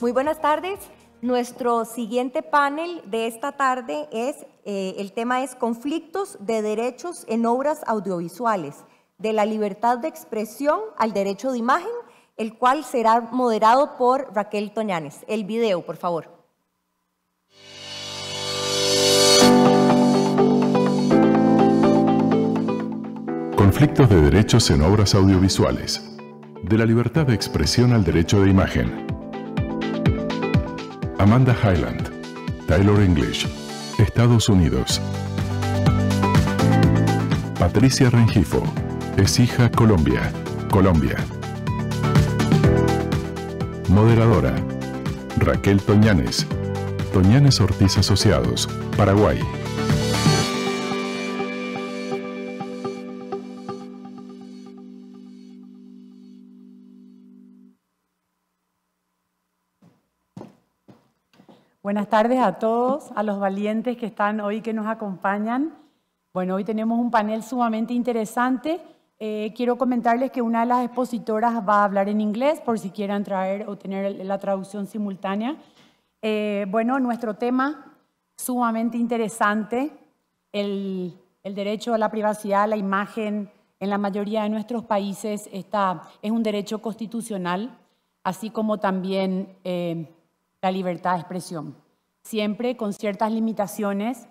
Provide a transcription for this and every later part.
Muy buenas tardes. Nuestro siguiente panel de esta tarde es, el tema es conflictos de derechos en obras audiovisuales, de la libertad de expresión al derecho de imagen, el cual será moderado por Raquel Toñanes. El video, por favor. Conflictos de derechos en obras audiovisuales, de la libertad de expresión al derecho de imagen. Amanda Hyland, Taylor English, Estados Unidos. Patricia Rengifo, Écija, Colombia, Colombia. Moderadora, Raquel Toñanes, Toñanes Ortiz Asociados, Paraguay. Buenas tardes a todos, a los valientes que están hoy, que nos acompañan. Bueno, hoy tenemos un panel sumamente interesante. Quiero comentarles que una de las expositoras va a hablar en inglés, por si quieran traer o tener la traducción simultánea. Bueno, nuestro tema sumamente interesante, el derecho a la privacidad, a la imagen, en la mayoría de nuestros países es un derecho constitucional, así como también la libertad de expresión, siempre con ciertas limitaciones,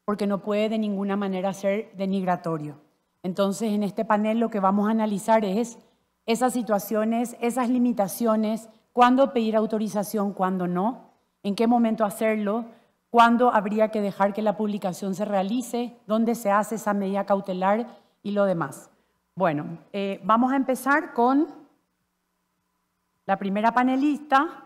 porque no puede de ninguna manera ser denigratorio. Entonces, en este panel lo que vamos a analizar es esas situaciones, esas limitaciones, cuándo pedir autorización, cuándo no, en qué momento hacerlo, cuándo habría que dejar que la publicación se realice, dónde se hace esa medida cautelar y lo demás. Bueno, vamos a empezar con la primera panelista.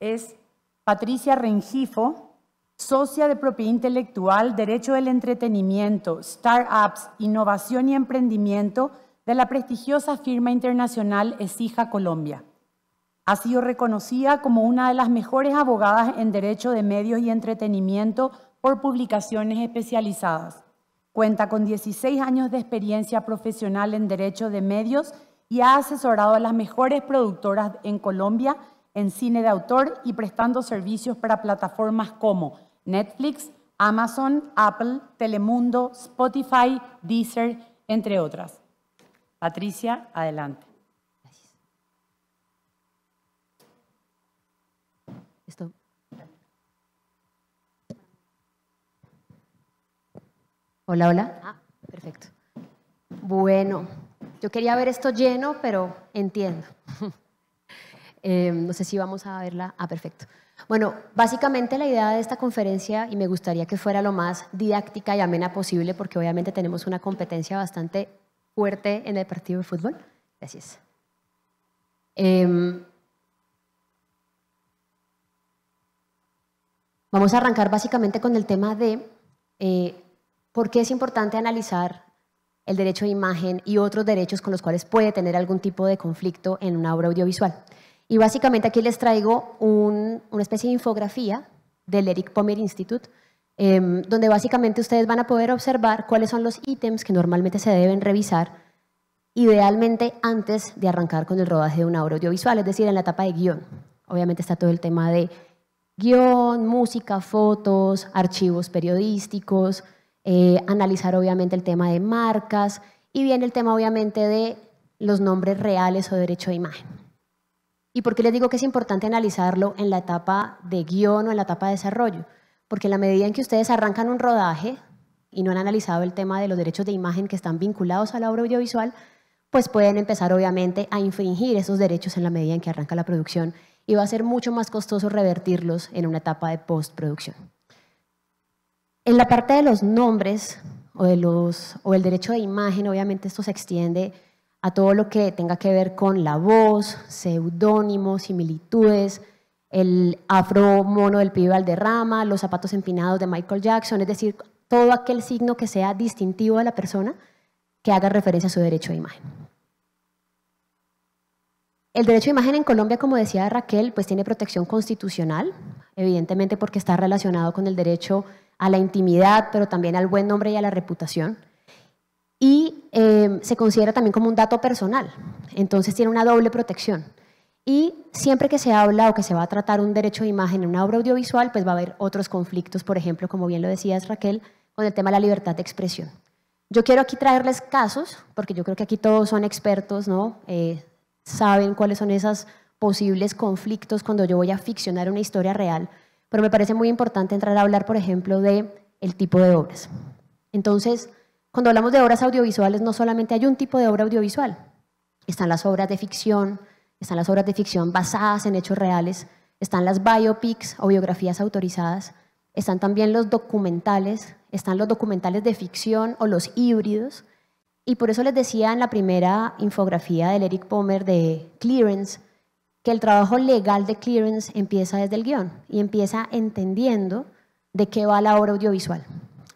Es Patricia Rengifo, socia de propiedad intelectual, derecho del entretenimiento, startups, innovación y emprendimiento de la prestigiosa firma internacional Écija, Colombia. Ha sido reconocida como una de las mejores abogadas en derecho de medios y entretenimiento por publicaciones especializadas. Cuenta con 16 años de experiencia profesional en derecho de medios y ha asesorado a las mejores productoras en Colombia en cine de autor y prestando servicios para plataformas como Netflix, Amazon, Apple, Telemundo, Spotify, Deezer, entre otras. Patricia, adelante. Gracias. ¿Esto? Hola, hola. Ah, perfecto. Bueno, yo quería ver esto lleno, pero entiendo. No sé si vamos a verla. Ah, perfecto. Bueno, básicamente la idea de esta conferencia, y me gustaría que fuera lo más didáctica y amena posible, porque obviamente tenemos una competencia bastante fuerte en el partido de fútbol. Gracias. Vamos a arrancar básicamente con el tema de por qué es importante analizar el derecho de imagen y otros derechos con los cuales puede tener algún tipo de conflicto en una obra audiovisual. Y básicamente aquí les traigo una especie de infografía del Eric Pommer Institute, donde básicamente ustedes van a poder observar cuáles son los ítems que normalmente se deben revisar, idealmente antes de arrancar con el rodaje de una obra audiovisual, es decir, en la etapa de guión. Obviamente está todo el tema de guión, música, fotos, archivos periodísticos, analizar obviamente el tema de marcas y viene el tema obviamente de los nombres reales o derecho de imagen. ¿Y por qué les digo que es importante analizarlo en la etapa de guión o en la etapa de desarrollo? Porque en la medida en que ustedes arrancan un rodaje y no han analizado el tema de los derechos de imagen que están vinculados a la obra audiovisual, pues pueden empezar obviamente a infringir esos derechos en la medida en que arranca la producción y va a ser mucho más costoso revertirlos en una etapa de postproducción. En la parte de los nombres o el derecho de imagen, obviamente esto se extiende a todo lo que tenga que ver con la voz, seudónimos, similitudes, el afro mono del pibe Valderrama, los zapatos empinados de Michael Jackson, es decir, todo aquel signo que sea distintivo de la persona que haga referencia a su derecho de imagen. El derecho de imagen en Colombia, como decía Raquel, pues tiene protección constitucional, evidentemente porque está relacionado con el derecho a la intimidad, pero también al buen nombre y a la reputación. Y se considera también como un dato personal, entonces tiene una doble protección. Y siempre que se habla o que se va a tratar un derecho de imagen en una obra audiovisual, pues va a haber otros conflictos, por ejemplo, como bien lo decías Raquel, con el tema de la libertad de expresión. Yo quiero aquí traerles casos, porque yo creo que aquí todos son expertos, ¿no? Saben cuáles son esos posibles conflictos cuando yo voy a ficcionar una historia real, pero me parece muy importante entrar a hablar, por ejemplo, del tipo de obras. Entonces, cuando hablamos de obras audiovisuales, no solamente hay un tipo de obra audiovisual. Están las obras de ficción, están las obras de ficción basadas en hechos reales, están las biopics o biografías autorizadas, están también los documentales, están los documentales de ficción o los híbridos. Y por eso les decía en la primera infografía del Eric Pomer de Clearance, que el trabajo legal de Clearance empieza desde el guión y empieza entendiendo de qué va la obra audiovisual.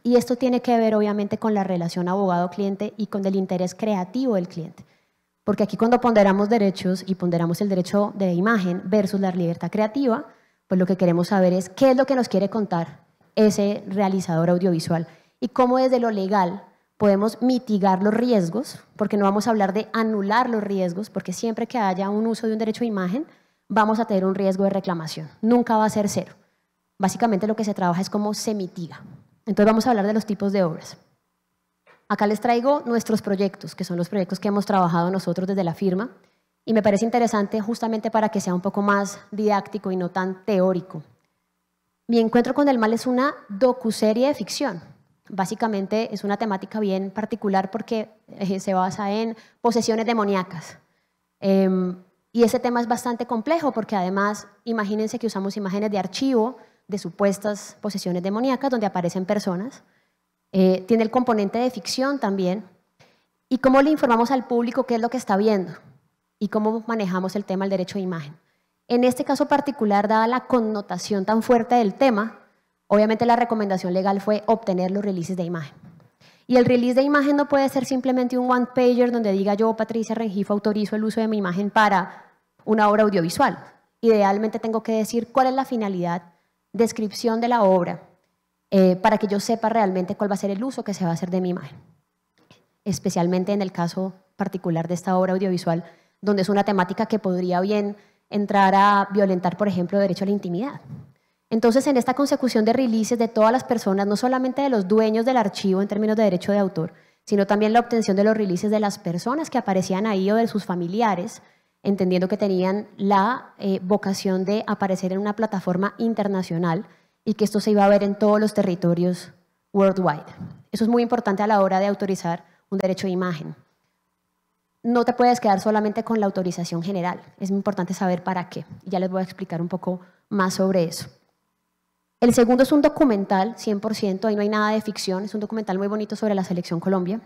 Y esto tiene que ver obviamente con la relación abogado-cliente y con el interés creativo del cliente. Porque aquí cuando ponderamos derechos y ponderamos el derecho de imagen versus la libertad creativa, pues lo que queremos saber es qué es lo que nos quiere contar ese realizador audiovisual y cómo desde lo legal podemos mitigar los riesgos, porque no vamos a hablar de anular los riesgos, porque siempre que haya un uso de un derecho de imagen, vamos a tener un riesgo de reclamación. Nunca va a ser cero. Básicamente lo que se trabaja es cómo se mitiga. Entonces vamos a hablar de los tipos de obras. Acá les traigo nuestros proyectos, que son los proyectos que hemos trabajado nosotros desde la firma, y me parece interesante justamente para que sea un poco más didáctico y no tan teórico. Mi encuentro con el mal es una docuserie de ficción. Básicamente es una temática bien particular porque se basa en posesiones demoníacas. Y ese tema es bastante complejo porque además, imagínense que usamos imágenes de archivo de supuestas posesiones demoníacas donde aparecen personas. Tiene el componente de ficción también. ¿Y cómo le informamos al público qué es lo que está viendo? Y cómo manejamos el tema del derecho de imagen. En este caso particular, dada la connotación tan fuerte del tema, obviamente la recomendación legal fue obtener los releases de imagen. Y el release de imagen no puede ser simplemente un one-pager donde diga yo, Patricia Rengifo, autorizo el uso de mi imagen para una obra audiovisual. Idealmente tengo que decir cuál es la finalidad, descripción de la obra, para que yo sepa realmente cuál va a ser el uso que se va a hacer de mi imagen. Especialmente en el caso particular de esta obra audiovisual, donde es una temática que podría bien entrar a violentar, por ejemplo, derecho a la intimidad. Entonces, en esta consecución de releases de todas las personas, no solamente de los dueños del archivo en términos de derecho de autor, sino también la obtención de los releases de las personas que aparecían ahí o de sus familiares, entendiendo que tenían la vocación de aparecer en una plataforma internacional y que esto se iba a ver en todos los territorios worldwide. Eso es muy importante a la hora de autorizar un derecho de imagen. No te puedes quedar solamente con la autorización general, es muy importante saber para qué. Y ya les voy a explicar un poco más sobre eso. El segundo es un documental, 100%, ahí no hay nada de ficción, es un documental muy bonito sobre la Selección Colombia,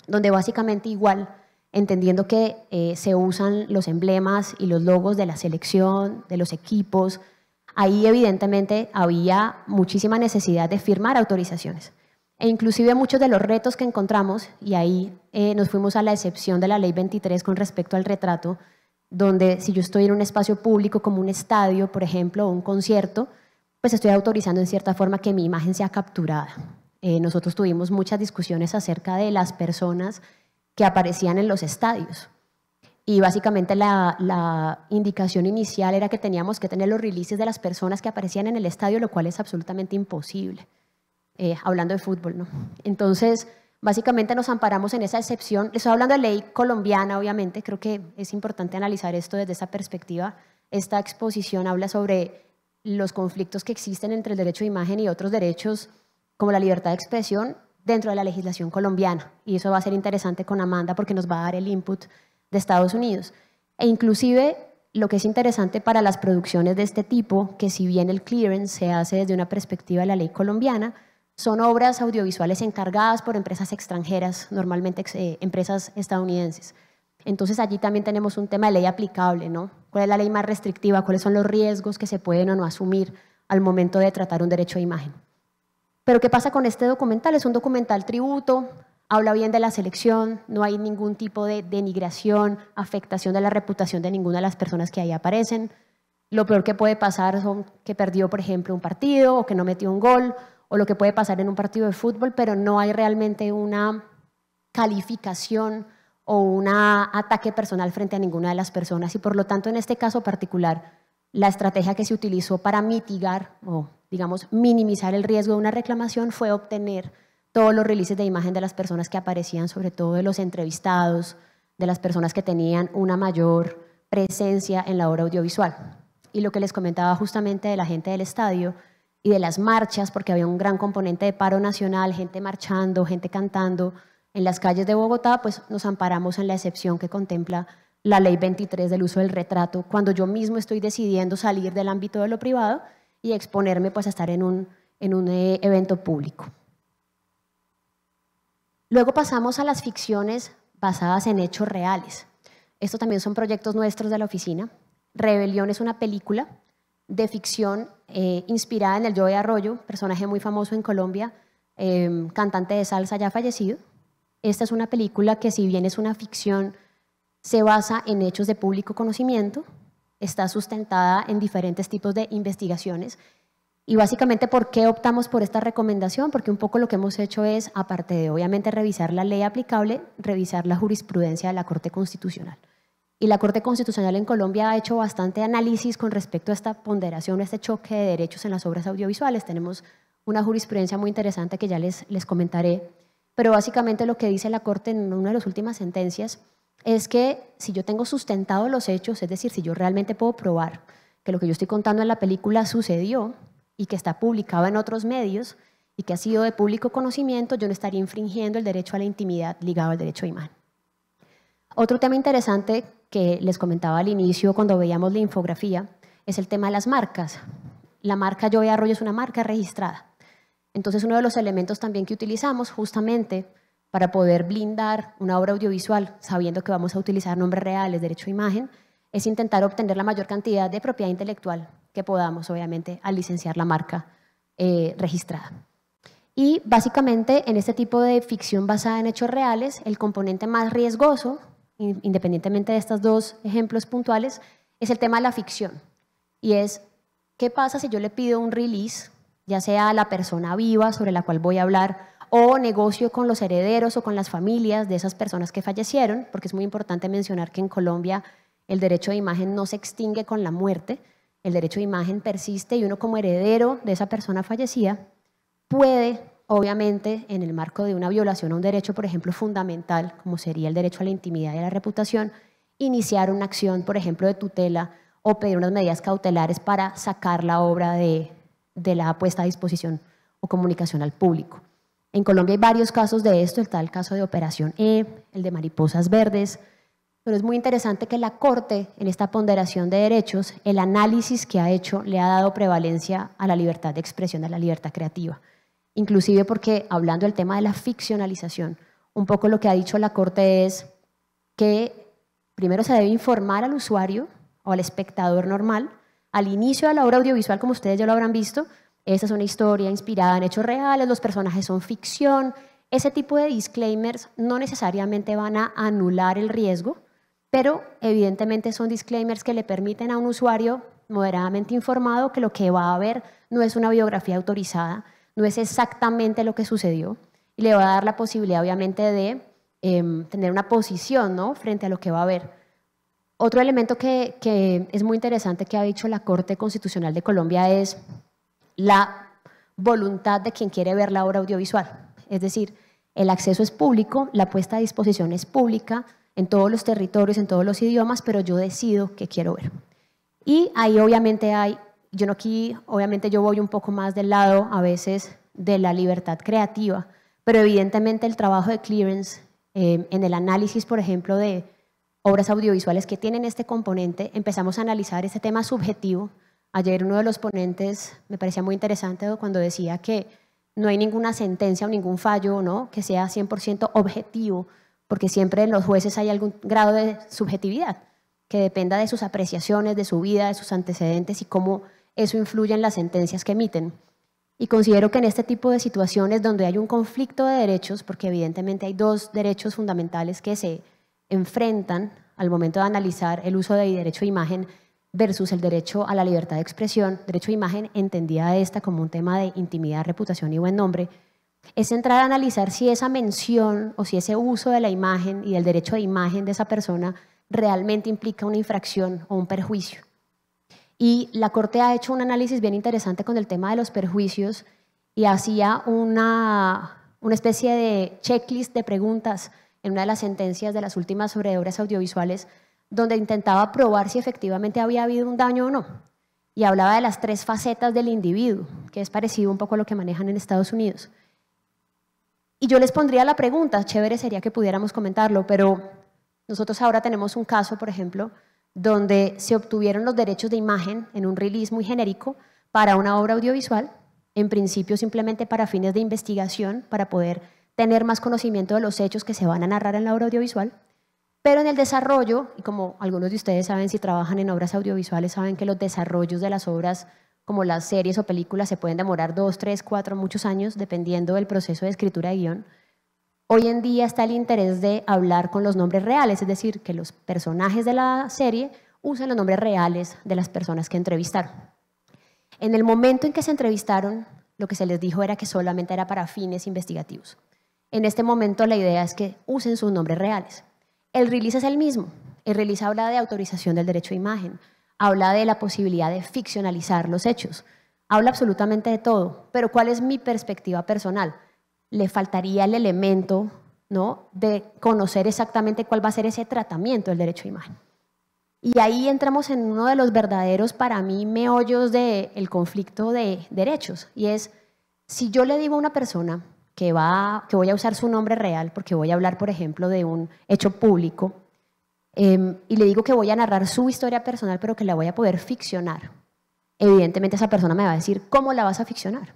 donde básicamente igual, entendiendo que se usan los emblemas y los logos de la selección, de los equipos, ahí evidentemente había muchísima necesidad de firmar autorizaciones. E inclusive muchos de los retos que encontramos, y ahí nos fuimos a la excepción de la Ley 23 con respecto al retrato, donde si yo estoy en un espacio público como un estadio, por ejemplo, o un concierto, pues estoy autorizando en cierta forma que mi imagen sea capturada. Nosotros tuvimos muchas discusiones acerca de las personas que aparecían en los estadios. Y básicamente la indicación inicial era que teníamos que tener los releases de las personas que aparecían en el estadio, lo cual es absolutamente imposible, hablando de fútbol, ¿no? Entonces, básicamente nos amparamos en esa excepción. Estoy hablando de ley colombiana, obviamente, creo que es importante analizar esto desde esta perspectiva. Esta exposición habla sobre los conflictos que existen entre el derecho de imagen y otros derechos, como la libertad de expresión, dentro de la legislación colombiana. Y eso va a ser interesante con Amanda porque nos va a dar el input de Estados Unidos. E inclusive lo que es interesante para las producciones de este tipo, que si bien el clearance se hace desde una perspectiva de la ley colombiana, son obras audiovisuales encargadas por empresas extranjeras, normalmente empresas estadounidenses. Entonces allí también tenemos un tema de ley aplicable, ¿no? ¿Cuál es la ley más restrictiva? ¿Cuáles son los riesgos que se pueden o no asumir al momento de tratar un derecho de imagen? Pero ¿qué pasa con este documental? Es un documental tributo, habla bien de la selección, no hay ningún tipo de denigración, afectación de la reputación de ninguna de las personas que ahí aparecen. Lo peor que puede pasar son que perdió, por ejemplo, un partido o que no metió un gol, o lo que puede pasar en un partido de fútbol, pero no hay realmente una calificación o un ataque personal frente a ninguna de las personas. Y por lo tanto, en este caso particular, la estrategia que se utilizó para mitigar o, digamos, minimizar el riesgo de una reclamación fue obtener todos los releases de imagen de las personas que aparecían, sobre todo de los entrevistados, de las personas que tenían una mayor presencia en la obra audiovisual. Y lo que les comentaba justamente de la gente del estadio y de las marchas, porque había un gran componente de paro nacional, gente marchando, gente cantando en las calles de Bogotá, pues nos amparamos en la excepción que contempla la Ley 23 del uso del retrato, cuando yo mismo estoy decidiendo salir del ámbito de lo privado y exponerme pues a estar en un evento público. Luego pasamos a las ficciones basadas en hechos reales. Estos también son proyectos nuestros de la oficina. Rebelión es una película de ficción inspirada en el Joey Arroyo, personaje muy famoso en Colombia, cantante de salsa ya fallecido. Esta es una película que, si bien es una ficción, se basa en hechos de público conocimiento, está sustentada en diferentes tipos de investigaciones. Y básicamente, ¿por qué optamos por esta recomendación? Porque un poco lo que hemos hecho es, aparte de obviamente revisar la ley aplicable, revisar la jurisprudencia de la Corte Constitucional. Y la Corte Constitucional en Colombia ha hecho bastante análisis con respecto a esta ponderación, a este choque de derechos en las obras audiovisuales. Tenemos una jurisprudencia muy interesante que ya les comentaré. Pero básicamente lo que dice la Corte en una de las últimas sentencias es que si yo tengo sustentados los hechos, es decir, si yo realmente puedo probar que lo que yo estoy contando en la película sucedió y que está publicado en otros medios y que ha sido de público conocimiento, yo no estaría infringiendo el derecho a la intimidad ligado al derecho a imagen. Otro tema interesante que les comentaba al inicio cuando veíamos la infografía es el tema de las marcas. La marca Joey Arroyo es una marca registrada. Entonces, uno de los elementos también que utilizamos justamente para poder blindar una obra audiovisual, sabiendo que vamos a utilizar nombres reales, derecho a imagen, es intentar obtener la mayor cantidad de propiedad intelectual que podamos, obviamente, al licenciar la marca registrada. Y básicamente, en este tipo de ficción basada en hechos reales, el componente más riesgoso, independientemente de estos dos ejemplos puntuales, es el tema de la ficción. Y es, ¿qué pasa si yo le pido un release, ya sea a la persona viva sobre la cual voy a hablar, o negocio con los herederos o con las familias de esas personas que fallecieron? Porque es muy importante mencionar que en Colombia el derecho de imagen no se extingue con la muerte, el derecho de imagen persiste y uno como heredero de esa persona fallecida puede, obviamente, en el marco de una violación a un derecho, por ejemplo, fundamental, como sería el derecho a la intimidad y a la reputación, iniciar una acción, por ejemplo, de tutela o pedir unas medidas cautelares para sacar la obra de la puesta a disposición o comunicación al público. En Colombia hay varios casos de esto, está el caso de Operación E, el de Mariposas Verdes, pero es muy interesante que la Corte, en esta ponderación de derechos, el análisis que ha hecho le ha dado prevalencia a la libertad de expresión, a la libertad creativa. Inclusive porque, hablando del tema de la ficcionalización, un poco lo que ha dicho la Corte es que primero se debe informar al usuario o al espectador normal al inicio de la obra audiovisual, como ustedes ya lo habrán visto. Esta es una historia inspirada en hechos reales, los personajes son ficción. Ese tipo de disclaimers no necesariamente van a anular el riesgo, pero evidentemente son disclaimers que le permiten a un usuario moderadamente informado que lo que va a ver no es una biografía autorizada, no es exactamente lo que sucedió, y le va a dar la posibilidad, obviamente, de tener una posición, ¿no?, frente a lo que va a ver. Otro elemento que es muy interesante que ha dicho la Corte Constitucional de Colombia es la voluntad de quien quiere ver la obra audiovisual. Es decir, el acceso es público, la puesta a disposición es pública en todos los territorios, en todos los idiomas, pero yo decido qué quiero ver. Y ahí obviamente obviamente yo voy un poco más del lado a veces de la libertad creativa, pero evidentemente el trabajo de clearance en el análisis, por ejemplo, de obras audiovisuales que tienen este componente, empezamos a analizar este tema subjetivo. Ayer uno de los ponentes me parecía muy interesante cuando decía que no hay ninguna sentencia o ningún fallo, ¿no?, que sea 100% objetivo, porque siempre en los jueces hay algún grado de subjetividad que dependa de sus apreciaciones, de su vida, de sus antecedentes y cómo eso influye en las sentencias que emiten. Y considero que en este tipo de situaciones donde hay un conflicto de derechos, porque evidentemente hay dos derechos fundamentales que se enfrentan al momento de analizar el uso del derecho a imagen versus el derecho a la libertad de expresión, derecho a imagen entendida esta como un tema de intimidad, reputación y buen nombre, es entrar a analizar si esa mención o si ese uso de la imagen y del derecho de imagen de esa persona realmente implica una infracción o un perjuicio. Y la Corte ha hecho un análisis bien interesante con el tema de los perjuicios y hacía una especie de checklist de preguntas en una de las sentencias de las últimas sobre obras audiovisuales, donde intentaba probar si efectivamente había habido un daño o no. Y hablaba de las 3 facetas del individuo, que es parecido un poco a lo que manejan en Estados Unidos. Y yo les pondría la pregunta, chévere sería que pudiéramos comentarlo, pero nosotros ahora tenemos un caso, por ejemplo, donde se obtuvieron los derechos de imagen en un release muy genérico para una obra audiovisual, en principio simplemente para fines de investigación, para poder tener más conocimiento de los hechos que se van a narrar en la obra audiovisual, pero en el desarrollo, y como algunos de ustedes saben si trabajan en obras audiovisuales, saben que los desarrollos de las obras como las series o películas se pueden demorar 2, 3, 4, muchos años, dependiendo del proceso de escritura de guión. Hoy en día está el interés de hablar con los nombres reales, es decir, que los personajes de la serie usen los nombres reales de las personas que entrevistaron. En el momento en que se entrevistaron, lo que se les dijo era que solamente era para fines investigativos. En este momento la idea es que usen sus nombres reales. El release es el mismo. El release habla de autorización del derecho de imagen, habla de la posibilidad de ficcionalizar los hechos, habla absolutamente de todo, pero ¿cuál es mi perspectiva personal? Le faltaría el elemento, ¿no?, de conocer exactamente cuál va a ser ese tratamiento del derecho de imagen. Y ahí entramos en uno de los verdaderos, para mí, meollos del conflicto de derechos, y es, si yo le digo a una persona que voy a usar su nombre real, porque voy a hablar, por ejemplo, de un hecho público, y le digo que voy a narrar su historia personal, pero que la voy a poder ficcionar, evidentemente esa persona me va a decir, ¿cómo la vas a ficcionar?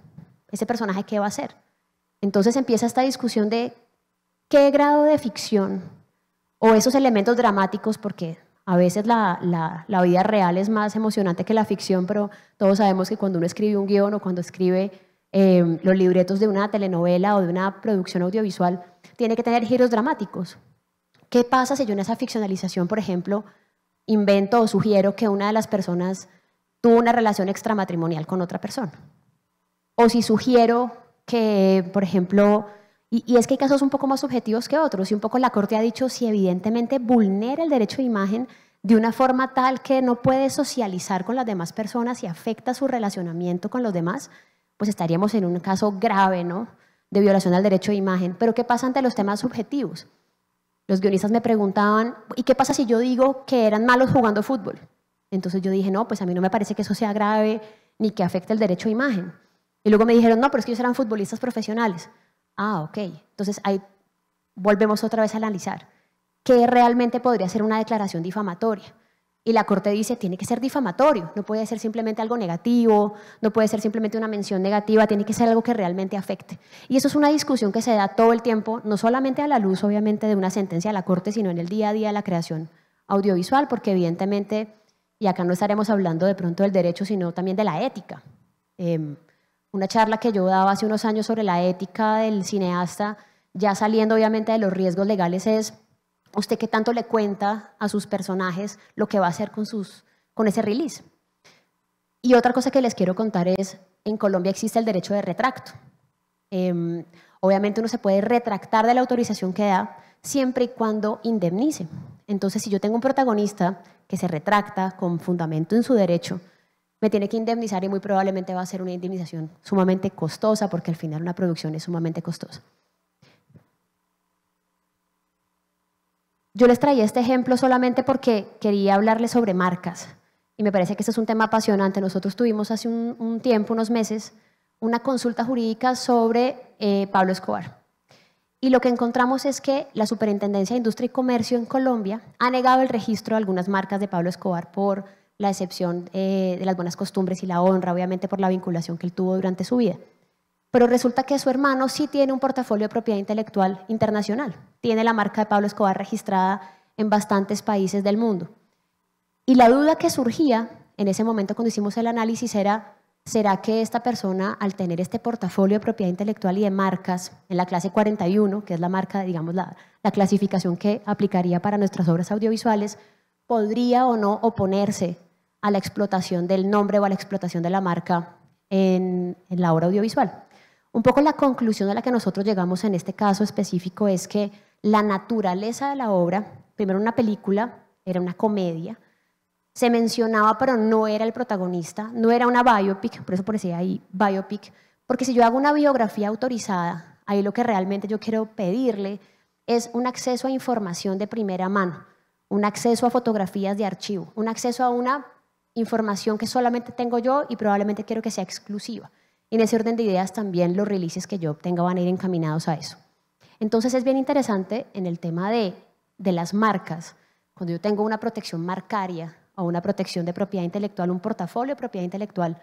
¿Ese personaje qué va a hacer? Entonces empieza esta discusión de qué grado de ficción o esos elementos dramáticos, porque a veces la vida real es más emocionante que la ficción, pero todos sabemos que cuando uno escribe un guión o cuando escribe los libretos de una telenovela o de una producción audiovisual, tiene que tener giros dramáticos. ¿Qué pasa si yo en esa ficcionalización, por ejemplo, invento o sugiero que una de las personas tuvo una relación extramatrimonial con otra persona? O si sugiero que, por ejemplo, y es que hay casos un poco más subjetivos que otros, y un poco la Corte ha dicho si evidentemente vulnera el derecho de imagen de una forma tal que no puede socializar con las demás personas y afecta su relacionamiento con los demás, pues estaríamos en un caso grave, ¿no?, de violación al derecho de imagen. Pero ¿qué pasa ante los temas subjetivos? Los guionistas me preguntaban, ¿y qué pasa si yo digo que eran malos jugando fútbol? Entonces yo dije, no, pues a mí no me parece que eso sea grave ni que afecte el derecho de imagen. Y luego me dijeron, no, pero es que ellos eran futbolistas profesionales. Ah, ok. Entonces ahí volvemos otra vez a analizar qué realmente podría ser una declaración difamatoria. Y la Corte dice, tiene que ser difamatorio, no puede ser simplemente algo negativo, no puede ser simplemente una mención negativa, tiene que ser algo que realmente afecte. Y eso es una discusión que se da todo el tiempo, no solamente a la luz, obviamente, de una sentencia de la Corte, sino en el día a día de la creación audiovisual, porque evidentemente, y acá no estaremos hablando de pronto del derecho, sino también de la ética. Una charla que yo daba hace unos años sobre la ética del cineasta, ya saliendo obviamente de los riesgos legales, es ¿usted qué tanto le cuenta a sus personajes lo que va a hacer con ese release? Y otra cosa que les quiero contar es, en Colombia existe el derecho de retracto. Obviamente uno se puede retractar de la autorización que da siempre y cuando indemnice. Entonces, si yo tengo un protagonista que se retracta con fundamento en su derecho, me tiene que indemnizar y muy probablemente va a ser una indemnización sumamente costosa, porque al final una producción es sumamente costosa. Yo les traía este ejemplo solamente porque quería hablarles sobre marcas y me parece que este es un tema apasionante. Nosotros tuvimos hace un tiempo, unos meses, una consulta jurídica sobre Pablo Escobar. Y lo que encontramos es que la Superintendencia de Industria y Comercio en Colombia ha negado el registro de algunas marcas de Pablo Escobar por la excepción de las buenas costumbres y la honra, obviamente por la vinculación que él tuvo durante su vida. Pero resulta que su hermano sí tiene un portafolio de propiedad intelectual internacional. Tiene la marca de Pablo Escobar registrada en bastantes países del mundo. Y la duda que surgía en ese momento cuando hicimos el análisis era, ¿será que esta persona, al tener este portafolio de propiedad intelectual y de marcas en la clase 41, que es la marca, digamos, la clasificación que aplicaría para nuestras obras audiovisuales, podría o no oponerse a la explotación del nombre o a la explotación de la marca en la obra audiovisual? Un poco la conclusión a la que nosotros llegamos en este caso específico es que la naturaleza de la obra, primero una película, era una comedia, se mencionaba pero no era el protagonista, no era una biopic, por eso parecía ahí biopic, porque si yo hago una biografía autorizada, ahí lo que realmente yo quiero pedirle es un acceso a información de primera mano, un acceso a fotografías de archivo, un acceso a una información que solamente tengo yo y probablemente quiero que sea exclusiva. Y en ese orden de ideas también los releases que yo obtenga van a ir encaminados a eso. Entonces es bien interesante en el tema de las marcas, cuando yo tengo una protección marcaria o una protección de propiedad intelectual, un portafolio de propiedad intelectual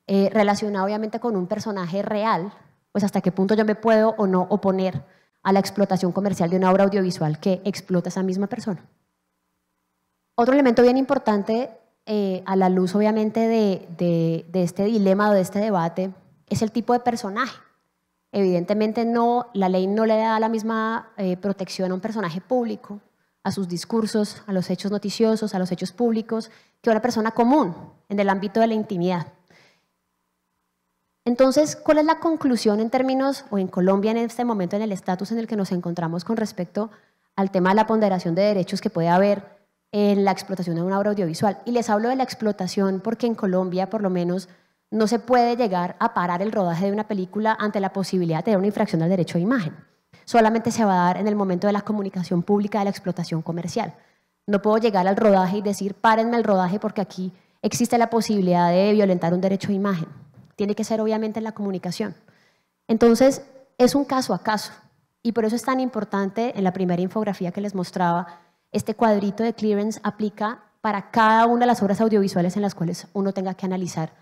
relacionado obviamente con un personaje real, pues hasta qué punto yo me puedo o no oponer a la explotación comercial de una obra audiovisual que explota a esa misma persona. Otro elemento bien importante a la luz obviamente de este dilema o de este debate es el tipo de personaje. Evidentemente la ley no le da la misma protección a un personaje público, a sus discursos, a los hechos noticiosos, a los hechos públicos, que a una persona común en el ámbito de la intimidad. Entonces, ¿cuál es la conclusión en términos, o en Colombia en este momento, en el estatus en el que nos encontramos con respecto al tema de la ponderación de derechos que puede haber en la explotación de una obra audiovisual? Y les hablo de la explotación porque en Colombia, por lo menos, no se puede llegar a parar el rodaje de una película ante la posibilidad de tener una infracción al derecho de imagen. Solamente se va a dar en el momento de la comunicación pública de la explotación comercial. No puedo llegar al rodaje y decir, párenme el rodaje porque aquí existe la posibilidad de violentar un derecho de imagen. Tiene que ser obviamente en la comunicación. Entonces, es un caso a caso. Y por eso es tan importante, en la primera infografía que les mostraba, este cuadrito de clearance aplica para cada una de las obras audiovisuales en las cuales uno tenga que analizar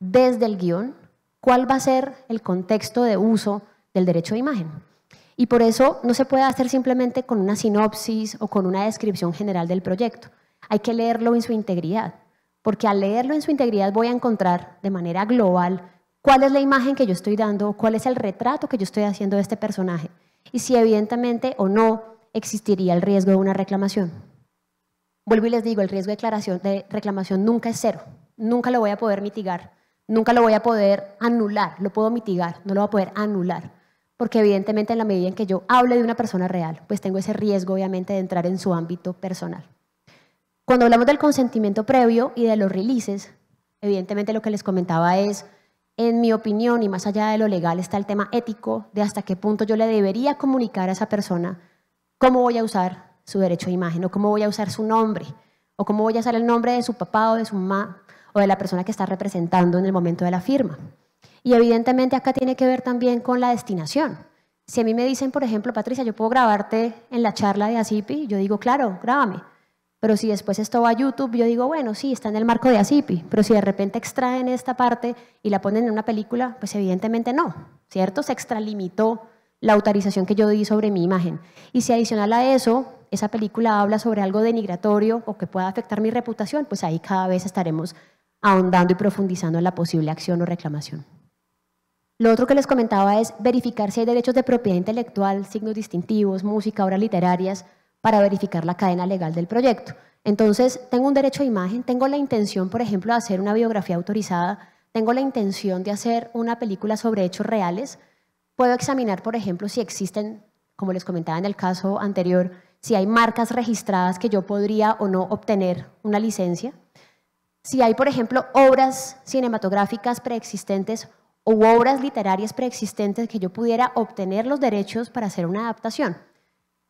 desde el guión cuál va a ser el contexto de uso del derecho de imagen. Y por eso no se puede hacer simplemente con una sinopsis o con una descripción general del proyecto. Hay que leerlo en su integridad, porque al leerlo en su integridad voy a encontrar de manera global cuál es la imagen que yo estoy dando, cuál es el retrato que yo estoy haciendo de este personaje y si evidentemente o no existiría el riesgo de una reclamación. Vuelvo y les digo, el riesgo de reclamación nunca es cero, nunca lo voy a poder mitigar, nunca lo voy a poder anular, lo puedo mitigar, no lo voy a poder anular, porque evidentemente en la medida en que yo hable de una persona real, pues tengo ese riesgo obviamente de entrar en su ámbito personal. Cuando hablamos del consentimiento previo y de los releases, evidentemente lo que les comentaba es, en mi opinión y más allá de lo legal está el tema ético de hasta qué punto yo le debería comunicar a esa persona cómo voy a usar su derecho de imagen o cómo voy a usar su nombre o cómo voy a usar el nombre de su papá o de su mamá o de la persona que está representando en el momento de la firma. Y evidentemente acá tiene que ver también con la destinación. Si a mí me dicen, por ejemplo, Patricia, yo puedo grabarte en la charla de ACIPI, yo digo, claro, grábame. Pero si después esto va a YouTube, yo digo, bueno, sí, está en el marco de ACIPI, pero si de repente extraen esta parte y la ponen en una película, pues evidentemente no, ¿cierto? Se extralimitó la autorización que yo di sobre mi imagen. Y si adicional a eso, esa película habla sobre algo denigratorio o que pueda afectar mi reputación, pues ahí cada vez estaremos ahondando y profundizando en la posible acción o reclamación. Lo otro que les comentaba es verificar si hay derechos de propiedad intelectual, signos distintivos, música, obras literarias, para verificar la cadena legal del proyecto. Entonces, tengo un derecho de imagen, tengo la intención, por ejemplo, de hacer una biografía autorizada, tengo la intención de hacer una película sobre hechos reales, puedo examinar, por ejemplo, si existen, como les comentaba en el caso anterior, si hay marcas registradas que yo podría o no obtener una licencia, si hay, por ejemplo, obras cinematográficas preexistentes o obras literarias preexistentes que yo pudiera obtener los derechos para hacer una adaptación.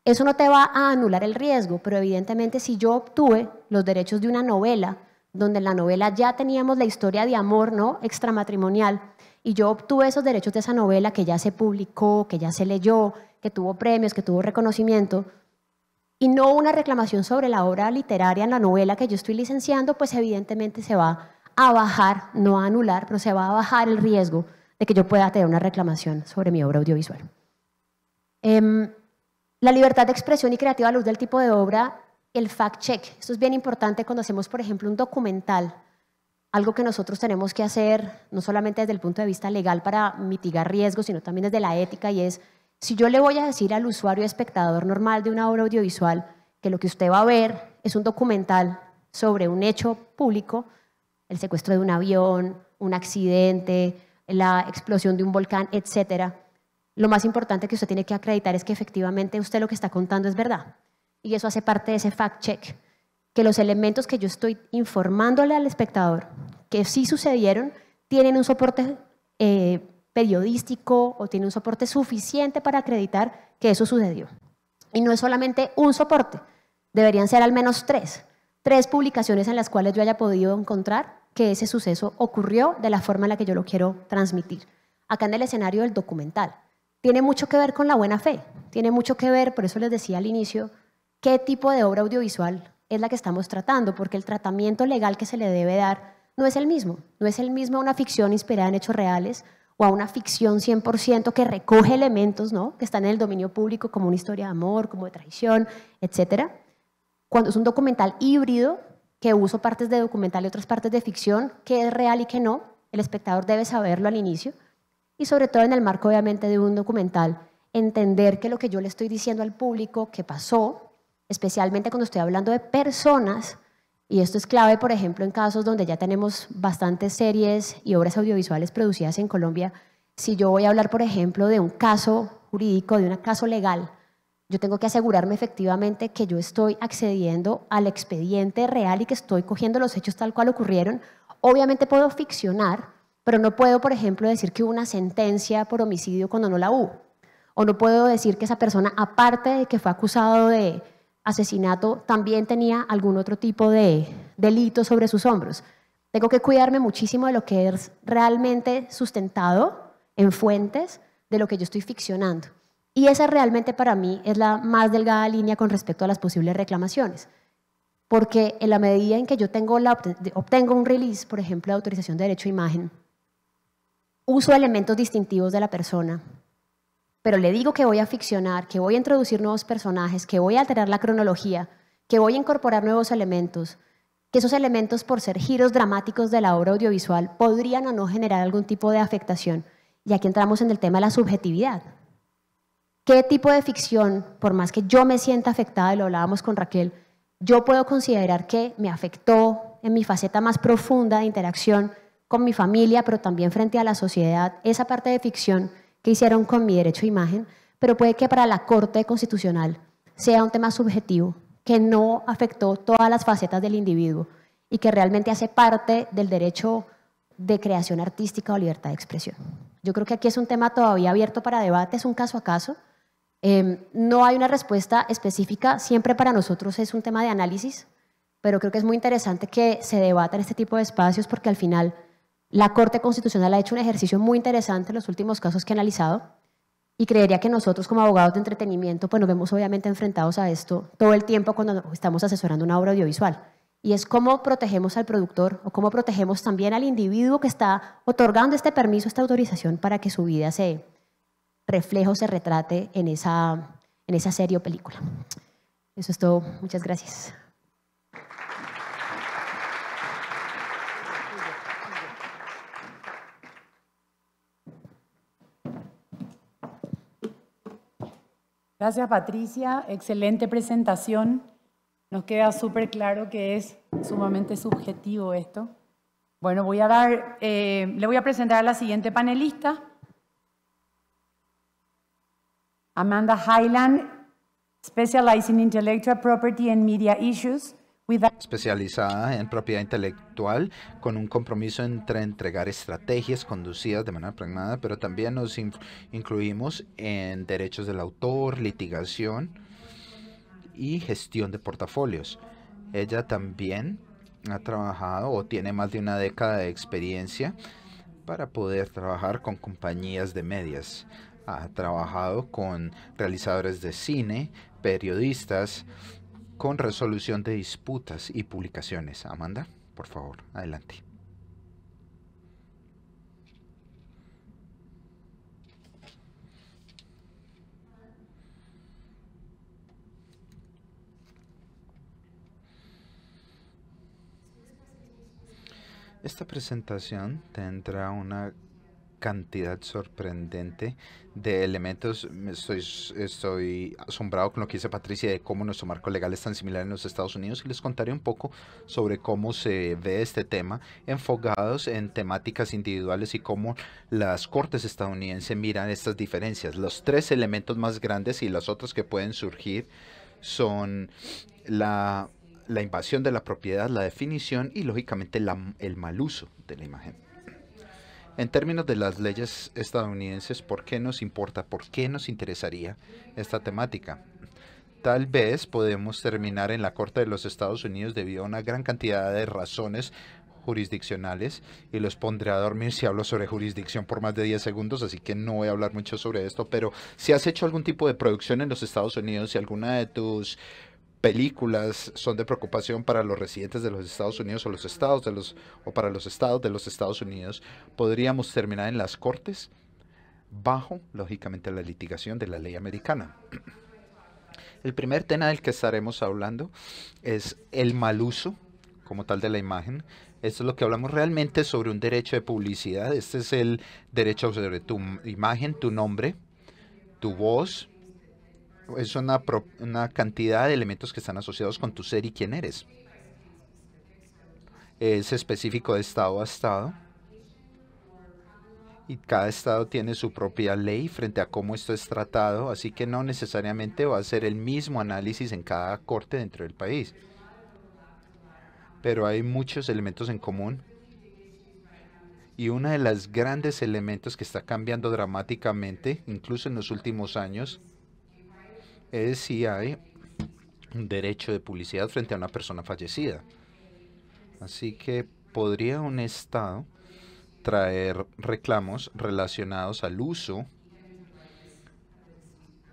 Eso no te va a anular el riesgo, pero evidentemente si yo obtuve los derechos de una novela, donde en la novela ya teníamos la historia de amor, ¿no?, extramatrimonial, y yo obtuve esos derechos de esa novela que ya se publicó, que ya se leyó, que tuvo premios, que tuvo reconocimiento, y no una reclamación sobre la obra literaria en la novela que yo estoy licenciando, pues evidentemente se va a bajar, no a anular, pero se va a bajar el riesgo de que yo pueda tener una reclamación sobre mi obra audiovisual. La libertad de expresión y creativa a la luz del tipo de obra, el fact-check. Esto es bien importante cuando hacemos, por ejemplo, un documental, algo que nosotros tenemos que hacer, no solamente desde el punto de vista legal para mitigar riesgos, sino también desde la ética, y es, si yo le voy a decir al usuario espectador normal de una obra audiovisual que lo que usted va a ver es un documental sobre un hecho público, el secuestro de un avión, un accidente, la explosión de un volcán, etcétera, lo más importante que usted tiene que acreditar es que efectivamente usted lo que está contando es verdad. Y eso hace parte de ese fact-check, que los elementos que yo estoy informándole al espectador que sí sucedieron tienen un soporte periodístico o tienen un soporte suficiente para acreditar que eso sucedió. Y no es solamente un soporte, deberían ser al menos tres publicaciones en las cuales yo haya podido encontrar que ese suceso ocurrió de la forma en la que yo lo quiero transmitir. Acá en el escenario del documental. Tiene mucho que ver con la buena fe, tiene mucho que ver, por eso les decía al inicio, qué tipo de obra audiovisual es la que estamos tratando, porque el tratamiento legal que se le debe dar no es el mismo. No es el mismo a una ficción inspirada en hechos reales o a una ficción 100% que recoge elementos, ¿no?, que están en el dominio público, como una historia de amor, como de traición, etc. Cuando es un documental híbrido, que uso partes de documental y otras partes de ficción, qué es real y qué no, el espectador debe saberlo al inicio. Y sobre todo en el marco, obviamente, de un documental, entender que lo que yo le estoy diciendo al público que pasó, especialmente cuando estoy hablando de personas, y esto es clave, por ejemplo, en casos donde ya tenemos bastantes series y obras audiovisuales producidas en Colombia. Si yo voy a hablar, por ejemplo, de un caso jurídico, de un caso legal, yo tengo que asegurarme efectivamente que yo estoy accediendo al expediente real y que estoy cogiendo los hechos tal cual ocurrieron. Obviamente puedo ficcionar, pero no puedo, por ejemplo, decir que hubo una sentencia por homicidio cuando no la hubo. O no puedo decir que esa persona, aparte de que fue acusado de asesinato, también tenía algún otro tipo de delito sobre sus hombros. Tengo que cuidarme muchísimo de lo que es realmente sustentado en fuentes de lo que yo estoy ficcionando. Y esa realmente para mí es la más delgada línea con respecto a las posibles reclamaciones. Porque en la medida en que yo obtengo un release, por ejemplo, de autorización de derecho a imagen, uso elementos distintivos de la persona, pero le digo que voy a ficcionar, que voy a introducir nuevos personajes, que voy a alterar la cronología, que voy a incorporar nuevos elementos, que esos elementos, por ser giros dramáticos de la obra audiovisual, podrían o no generar algún tipo de afectación. Y aquí entramos en el tema de la subjetividad. ¿Qué tipo de ficción, por más que yo me sienta afectada, y lo hablábamos con Raquel, yo puedo considerar que me afectó en mi faceta más profunda de interacción con mi familia, pero también frente a la sociedad, esa parte de ficción que hicieron con mi derecho a imagen, pero puede que para la Corte Constitucional sea un tema subjetivo, que no afectó todas las facetas del individuo y que realmente hace parte del derecho de creación artística o libertad de expresión. Yo creo que aquí es un tema todavía abierto para debate, es un caso a caso. No hay una respuesta específica, siempre para nosotros es un tema de análisis, pero creo que es muy interesante que se debata en este tipo de espacios porque al final la Corte Constitucional ha hecho un ejercicio muy interesante en los últimos casos que ha analizado y creería que nosotros como abogados de entretenimiento pues nos vemos obviamente enfrentados a esto todo el tiempo cuando estamos asesorando una obra audiovisual. Y es cómo protegemos al productor o cómo protegemos también al individuo que está otorgando este permiso, esta autorización para que su vida se refleje o se retrate en esa serie o película. Eso es todo. Muchas gracias. Gracias, Patricia. Excelente presentación. Nos queda súper claro que es sumamente subjetivo esto. Bueno, le voy a presentar a la siguiente panelista. Amanda Hyland, specializing in intellectual property and media issues. Especializada en propiedad intelectual, con un compromiso entre entregar estrategias conducidas de manera pragmática, pero también nos incluimos en derechos del autor, litigación y gestión de portafolios. Ella también ha trabajado o tiene más de una década de experiencia para poder trabajar con compañías de medios. Ha trabajado con realizadores de cine, periodistas, con resolución de disputas y publicaciones. Amanda, por favor, adelante. Esta presentación tendrá una cantidad sorprendente de elementos. Estoy asombrado con lo que dice Patricia de cómo nuestro marco legal es tan similar en los Estados Unidos, y les contaré un poco sobre cómo se ve este tema enfocados en temáticas individuales y cómo las cortes estadounidenses miran estas diferencias. Los tres elementos más grandes y las otras que pueden surgir son la invasión de la propiedad, la definición y lógicamente el mal uso de la imagen. En términos de las leyes estadounidenses, ¿por qué nos importa? ¿Por qué nos interesaría esta temática? Tal vez podemos terminar en la Corte de los Estados Unidos debido a una gran cantidad de razones jurisdiccionales, y los pondré a dormir si hablo sobre jurisdicción por más de 10 segundos, así que no voy a hablar mucho sobre esto. Pero si has hecho algún tipo de producción en los Estados Unidos, si alguna de tus películas son de preocupación para los residentes de los Estados Unidos o para los estados de los Estados Unidos, podríamos terminar en las cortes bajo, lógicamente, la litigación de la ley americana. El primer tema del que estaremos hablando es el mal uso como tal de la imagen. Esto es lo que hablamos realmente sobre un derecho de publicidad. Este es el derecho sobre tu imagen, tu nombre, tu voz. Es una cantidad de elementos que están asociados con tu ser y quién eres. Es específico de estado a estado, y cada estado tiene su propia ley frente a cómo esto es tratado, así que no necesariamente va a ser el mismo análisis en cada corte dentro del país. Pero hay muchos elementos en común, y uno de los grandes elementos que está cambiando dramáticamente, incluso en los últimos años, es si hay un derecho de publicidad frente a una persona fallecida. Así que podría un estado traer reclamos relacionados al uso,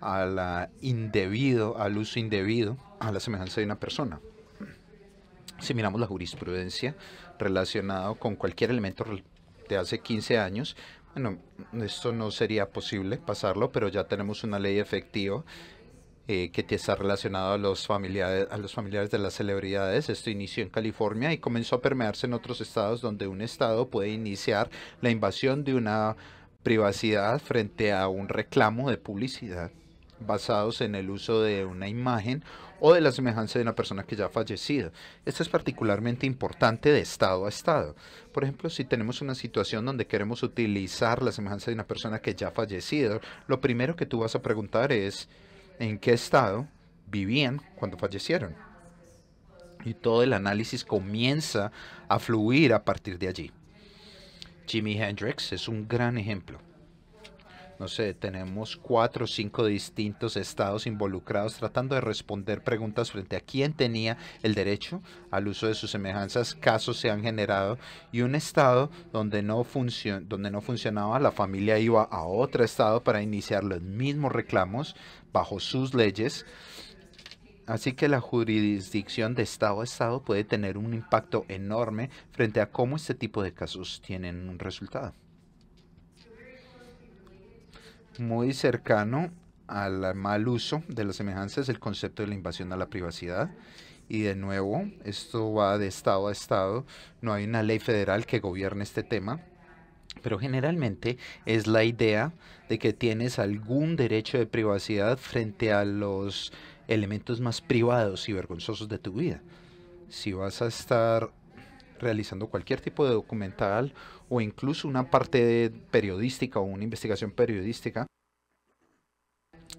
al uso indebido, a la semejanza de una persona. Si miramos la jurisprudencia relacionado con cualquier elemento de hace 15 años, bueno, esto no sería posible pasarlo, pero ya tenemos una ley efectiva que está relacionado a los familiares de las celebridades. Esto inició en California y comenzó a permearse en otros estados, donde un estado puede iniciar la invasión de una privacidad frente a un reclamo de publicidad basados en el uso de una imagen o de la semejanza de una persona que ya ha fallecido. Esto es particularmente importante de estado a estado. Por ejemplo, si tenemos una situación donde queremos utilizar la semejanza de una persona que ya ha fallecido, lo primero que tú vas a preguntar es ¿en qué estado vivían cuando fallecieron? Y todo el análisis comienza a fluir a partir de allí. Jimi Hendrix es un gran ejemplo. No sé, tenemos 4 o 5 distintos estados involucrados tratando de responder preguntas frente a quién tenía el derecho al uso de sus semejanzas. Casos se han generado, y un estado donde no funcionaba, la familia iba a otro estado para iniciar los mismos reclamos bajo sus leyes. Así que la jurisdicción de estado a estado puede tener un impacto enorme frente a cómo este tipo de casos tienen un resultado. Muy cercano al mal uso de las semejanzas, el concepto de la invasión a la privacidad. Y de nuevo, esto va de estado a estado. No hay una ley federal que gobierne este tema, pero generalmente es la idea de que tienes algún derecho de privacidad frente a los elementos más privados y vergonzosos de tu vida. Si vas a estar realizando cualquier tipo de documental o incluso una parte periodística o una investigación periodística,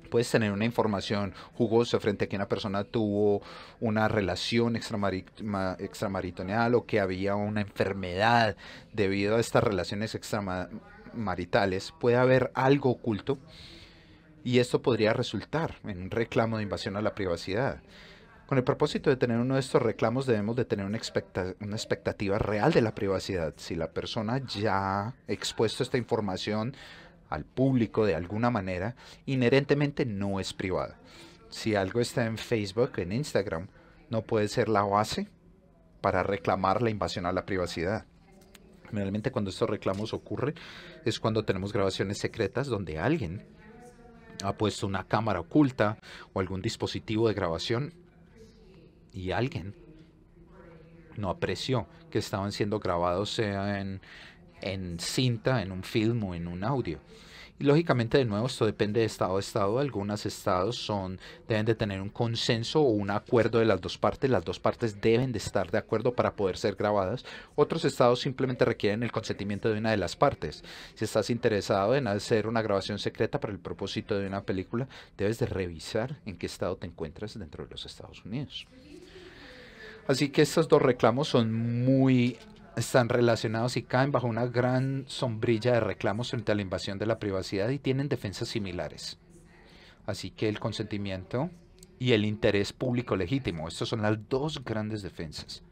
puedes tener una información jugosa frente a que una persona tuvo una relación extramatrimonial o que había una enfermedad debido a estas relaciones extramaritales. Puede haber algo oculto, y esto podría resultar en un reclamo de invasión a la privacidad. Con el propósito de tener uno de estos reclamos, debemos de tener una expectativa real de la privacidad. Si la persona ya ha expuesto esta información al público de alguna manera, inherentemente no es privada. Si algo está en Facebook, en Instagram, no puede ser la base para reclamar la invasión a la privacidad. Generalmente cuando estos reclamos ocurren es cuando tenemos grabaciones secretas donde alguien ha puesto una cámara oculta o algún dispositivo de grabación y alguien no apreció que estaban siendo grabados, sea en en cinta, en un film o en un audio. Y lógicamente, de nuevo, esto depende de estado a estado. Algunos estados deben de tener un consenso o un acuerdo de las dos partes. Las dos partes deben de estar de acuerdo para poder ser grabadas. Otros estados simplemente requieren el consentimiento de una de las partes. Si estás interesado en hacer una grabación secreta para el propósito de una película, debes de revisar en qué estado te encuentras dentro de los Estados Unidos. Así que estos dos reclamos están relacionados y caen bajo una gran sombrilla de reclamos frente a la invasión de la privacidad y tienen defensas similares. Así que el consentimiento y el interés público legítimo, estas son las dos grandes defensas.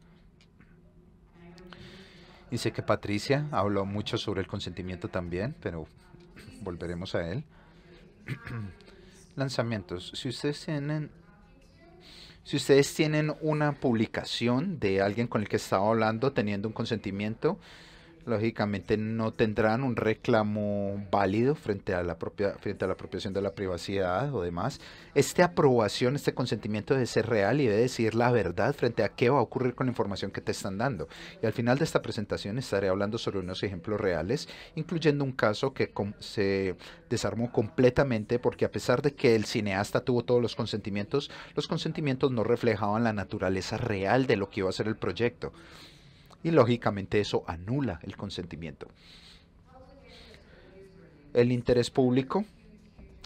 Y sé que Patricia habló mucho sobre el consentimiento también, pero volveremos a él. Lanzamientos. Si ustedes tienen una publicación de alguien con el que estaba hablando teniendo un consentimiento, lógicamente no tendrán un reclamo válido frente a la apropiación de la privacidad o demás. Esta aprobación, este consentimiento debe ser real y debe decir la verdad frente a qué va a ocurrir con la información que te están dando. Y al final de esta presentación estaré hablando sobre unos ejemplos reales, incluyendo un caso que se desarmó completamente porque a pesar de que el cineasta tuvo todos los consentimientos no reflejaban la naturaleza real de lo que iba a ser el proyecto. Y lógicamente eso anula el consentimiento. El interés público,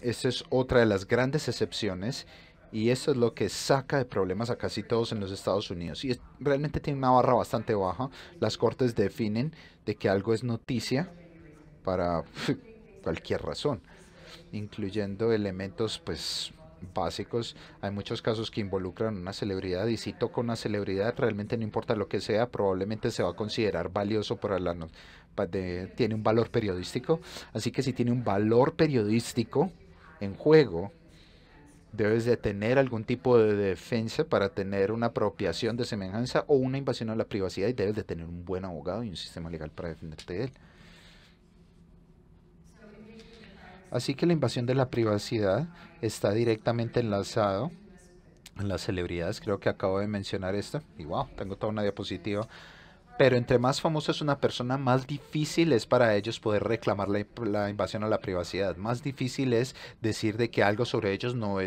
esa es otra de las grandes excepciones y eso es lo que saca de problemas a casi todos en los Estados Unidos. Y realmente tiene una barra bastante baja. Las cortes definen de que algo es noticia para cualquier razón, incluyendo elementos básicos. Hay muchos casos que involucran una celebridad y si toca una celebridad, realmente no importa lo que sea, probablemente se va a considerar valioso para tiene un valor periodístico. Así que si tiene un valor periodístico en juego, debes de tener algún tipo de defensa para tener una apropiación de semejanza o una invasión a la privacidad y debes de tener un buen abogado y un sistema legal para defenderte de él. Así que la invasión de la privacidad está directamente enlazado a las celebridades. Creo que acabo de mencionar esto. Y wow, tengo toda una diapositiva. Pero entre más famosa es una persona, más difícil es para ellos poder reclamar la invasión a la privacidad. Más difícil es decir de que algo sobre ellos no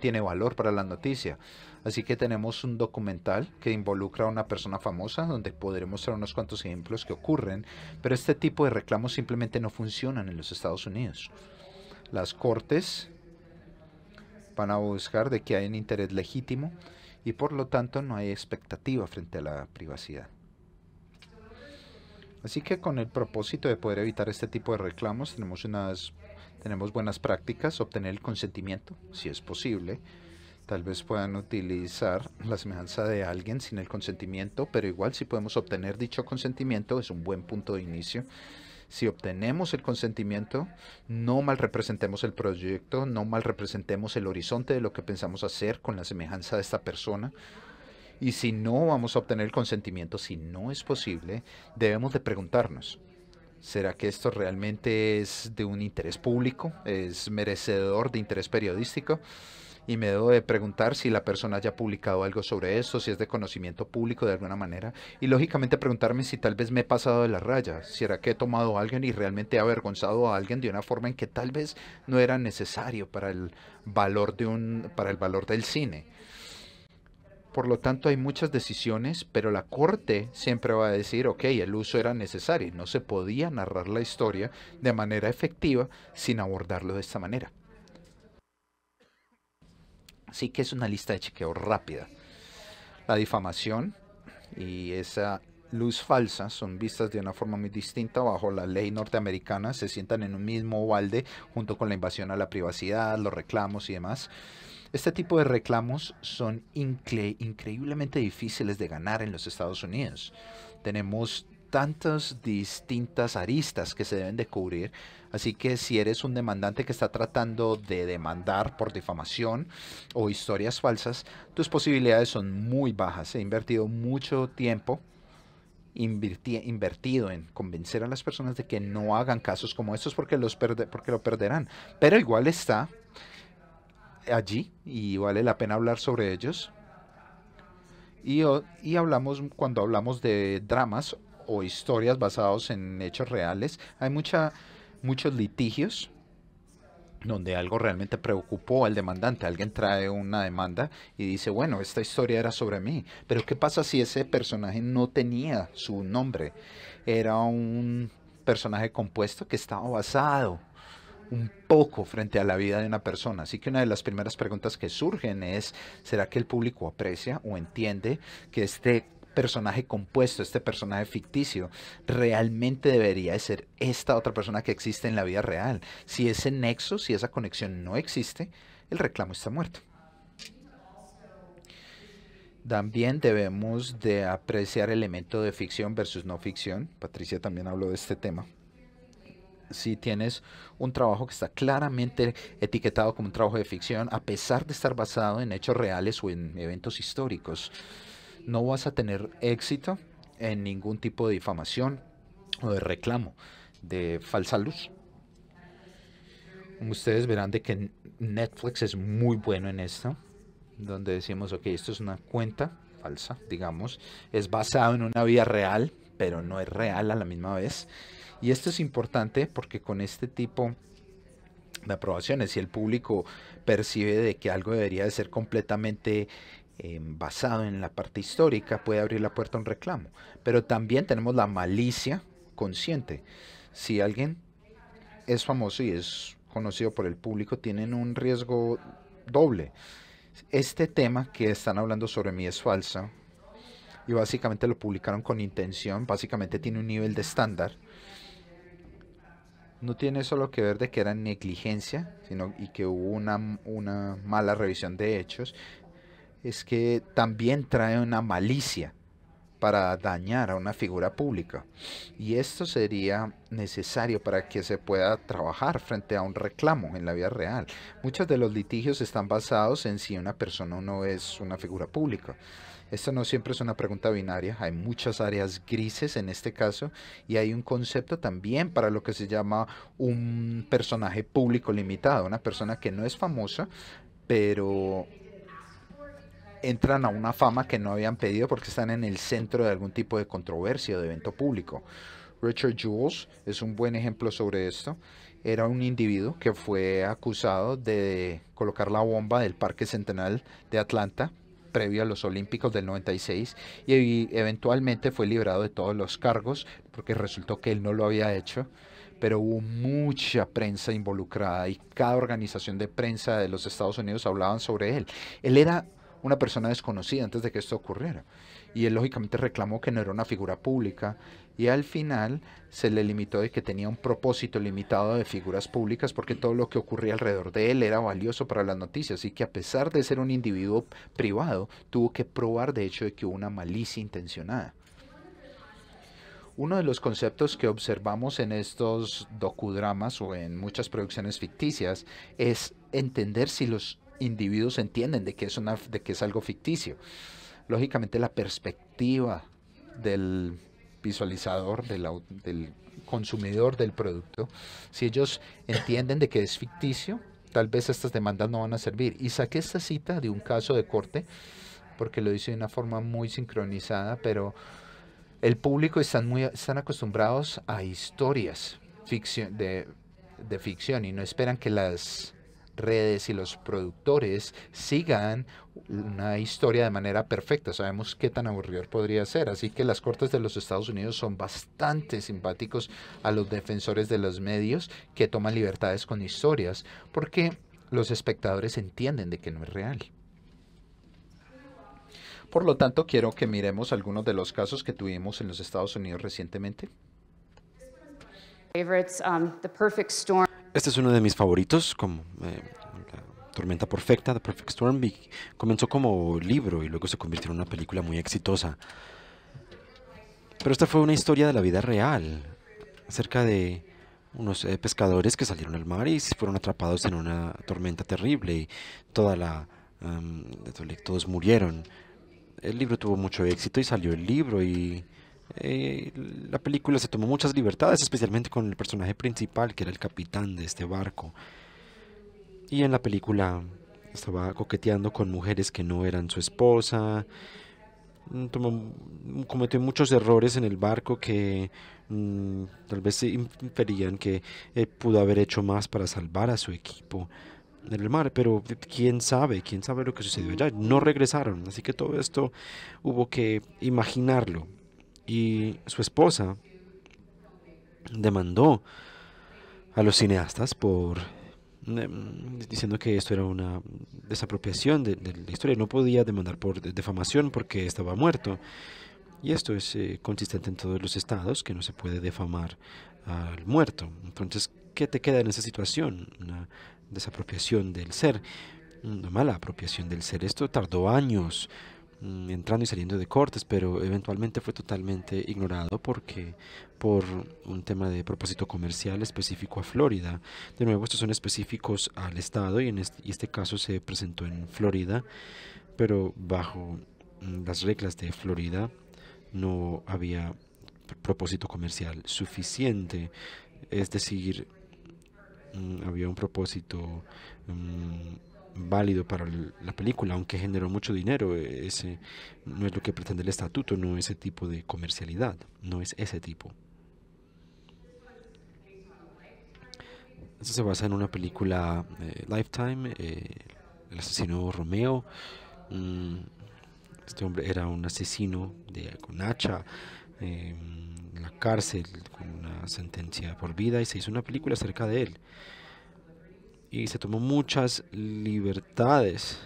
tiene valor para la noticia. Así que tenemos un documental que involucra a una persona famosa, donde podré mostrar unos cuantos ejemplos que ocurren, pero este tipo de reclamos simplemente no funcionan en los Estados Unidos. Las cortes van a buscar de que hay un interés legítimo y por lo tanto no hay expectativa frente a la privacidad. Así que con el propósito de poder evitar este tipo de reclamos, tenemos buenas prácticas, obtener el consentimiento, si es posible. Tal vez puedan utilizar la semejanza de alguien sin el consentimiento, pero igual si podemos obtener dicho consentimiento es un buen punto de inicio. Si obtenemos el consentimiento, no mal representemos el proyecto, no mal representemos el horizonte de lo que pensamos hacer con la semejanza de esta persona. Y si no vamos a obtener el consentimiento, si no es posible, debemos de preguntarnos, ¿será que esto realmente es de un interés público? ¿Es merecedor de interés periodístico? Y me debo de preguntar si la persona haya publicado algo sobre esto, si es de conocimiento público de alguna manera. Y lógicamente preguntarme si tal vez me he pasado de la raya. ¿Será que he tomado a alguien y realmente he avergonzado a alguien de una forma en que tal vez no era necesario para el valor del cine? Por lo tanto, hay muchas decisiones, pero la corte siempre va a decir, ok, el uso era necesario. No se podía narrar la historia de manera efectiva sin abordarlo de esta manera. Así que es una lista de chequeo rápida. La difamación y esa luz falsa son vistas de una forma muy distinta bajo la ley norteamericana. Se sientan en un mismo balde junto con la invasión a la privacidad, los reclamos y demás. Este tipo de reclamos son increíblemente difíciles de ganar en los Estados Unidos. Tenemos tantas distintas aristas que se deben de cubrir, así que si eres un demandante que está tratando de demandar por difamación o historias falsas, tus posibilidades son muy bajas. He invertido mucho tiempo invertido en convencer a las personas de que no hagan casos como estos porque lo perderán, pero igual está allí y vale la pena hablar sobre ellos. Y cuando hablamos de dramas o historias basadas en hechos reales. Hay muchos litigios donde algo realmente preocupó al demandante. Alguien trae una demanda y dice, bueno, esta historia era sobre mí. Pero ¿qué pasa si ese personaje no tenía su nombre? Era un personaje compuesto que estaba basado un poco frente a la vida de una persona. Así que una de las primeras preguntas que surgen es, ¿será que el público aprecia o entiende que este personaje compuesto, este personaje ficticio, realmente debería de ser esta otra persona que existe en la vida real? Si ese nexo, si esa conexión no existe, el reclamo está muerto. También debemos de apreciar el elemento de ficción versus no ficción. Patricia también habló de este tema. Si tienes un trabajo que está claramente etiquetado como un trabajo de ficción, a pesar de estar basado en hechos reales o en eventos históricos, no vas a tener éxito en ningún tipo de difamación o de reclamo de falsa luz. Ustedes verán de que Netflix es muy bueno en esto, donde decimos, ok, esto es una cuenta falsa, digamos, es basado en una vida real, pero no es real a la misma vez. Y esto es importante porque con este tipo de aprobaciones, si el público percibe de que algo debería de ser completamente basado en la parte histórica, puede abrir la puerta a un reclamo. Pero también tenemos la malicia consciente. Si alguien es famoso y es conocido por el público, tienen un riesgo doble. Este tema que están hablando sobre mí es falso y básicamente lo publicaron con intención, básicamente tiene un nivel de estándar. No tiene solo que ver de que era negligencia, sino y que hubo una mala revisión de hechos. Es que también trae una malicia para dañar a una figura pública. Y esto sería necesario para que se pueda trabajar frente a un reclamo en la vida real. Muchos de los litigios están basados en si una persona o no es una figura pública. Esto no siempre es una pregunta binaria, hay muchas áreas grises en este caso y hay un concepto también para lo que se llama un personaje público limitado, una persona que no es famosa, pero entran a una fama que no habían pedido porque están en el centro de algún tipo de controversia o de evento público. Richard Jules es un buen ejemplo sobre esto. Era un individuo que fue acusado de colocar la bomba del Parque Centenal de Atlanta previo a los Olímpicos del 96 y eventualmente fue librado de todos los cargos porque resultó que él no lo había hecho, pero hubo mucha prensa involucrada y cada organización de prensa de los Estados Unidos hablaban sobre él. Él era una persona desconocida antes de que esto ocurriera y él lógicamente reclamó que no era una figura pública y al final se le limitó de que tenía un propósito limitado de figuras públicas porque todo lo que ocurría alrededor de él era valioso para las noticias y que a pesar de ser un individuo privado tuvo que probar de hecho de que hubo una malicia intencionada. Uno de los conceptos que observamos en estos docudramas o en muchas producciones ficticias es entender si los individuos entienden de que es algo ficticio. Lógicamente la perspectiva del visualizador, del consumidor del producto, si ellos entienden de que es ficticio, tal vez estas demandas no van a servir. Y saqué esta cita de un caso de corte porque lo hice de una forma muy sincronizada, pero el público están acostumbrados a historias de ficción y no esperan que las redes y los productores sigan una historia de manera perfecta. Sabemos qué tan aburrido podría ser, así que las cortes de los Estados Unidos son bastante simpáticos a los defensores de los medios que toman libertades con historias, porque los espectadores entienden de que no es real. Por lo tanto, quiero que miremos algunos de los casos que tuvimos en los Estados Unidos recientemente. Este es uno de mis favoritos, como La Tormenta Perfecta, The Perfect Storm, y comenzó como libro y luego se convirtió en una película muy exitosa. Pero esta fue una historia de la vida real, acerca de unos pescadores que salieron al mar y fueron atrapados en una tormenta terrible y todos murieron. El libro tuvo mucho éxito y salió el libro y la película se tomó muchas libertades, especialmente con el personaje principal, que era el capitán de este barco. Y en la película estaba coqueteando con mujeres que no eran su esposa. cometió muchos errores en el barco que tal vez se inferían que pudo haber hecho más para salvar a su equipo en el mar, pero quién sabe lo que sucedió allá. No regresaron, así que todo esto hubo que imaginarlo. Y su esposa demandó a los cineastas por diciendo que esto era una desapropiación de la historia. No podía demandar por defamación porque estaba muerto. Y esto es consistente en todos los estados, que no se puede defamar al muerto. Entonces, ¿qué te queda en esa situación? Una desapropiación del ser, una mala apropiación del ser. Esto tardó años entrando y saliendo de cortes, pero eventualmente fue totalmente ignorado porque por un tema de propósito comercial específico a Florida. De nuevo, estos son específicos al estado y este caso se presentó en Florida, pero bajo las reglas de Florida no había propósito comercial suficiente, es decir, había un propósito válido para la película, aunque generó mucho dinero. Ese no es lo que pretende el estatuto, no ese tipo de comercialidad, no es ese tipo. Esto se basa en una película Lifetime, El asesino Romeo. Este hombre era un asesino con hacha en la cárcel con una sentencia por vida y se hizo una película acerca de él. Y se tomó muchas libertades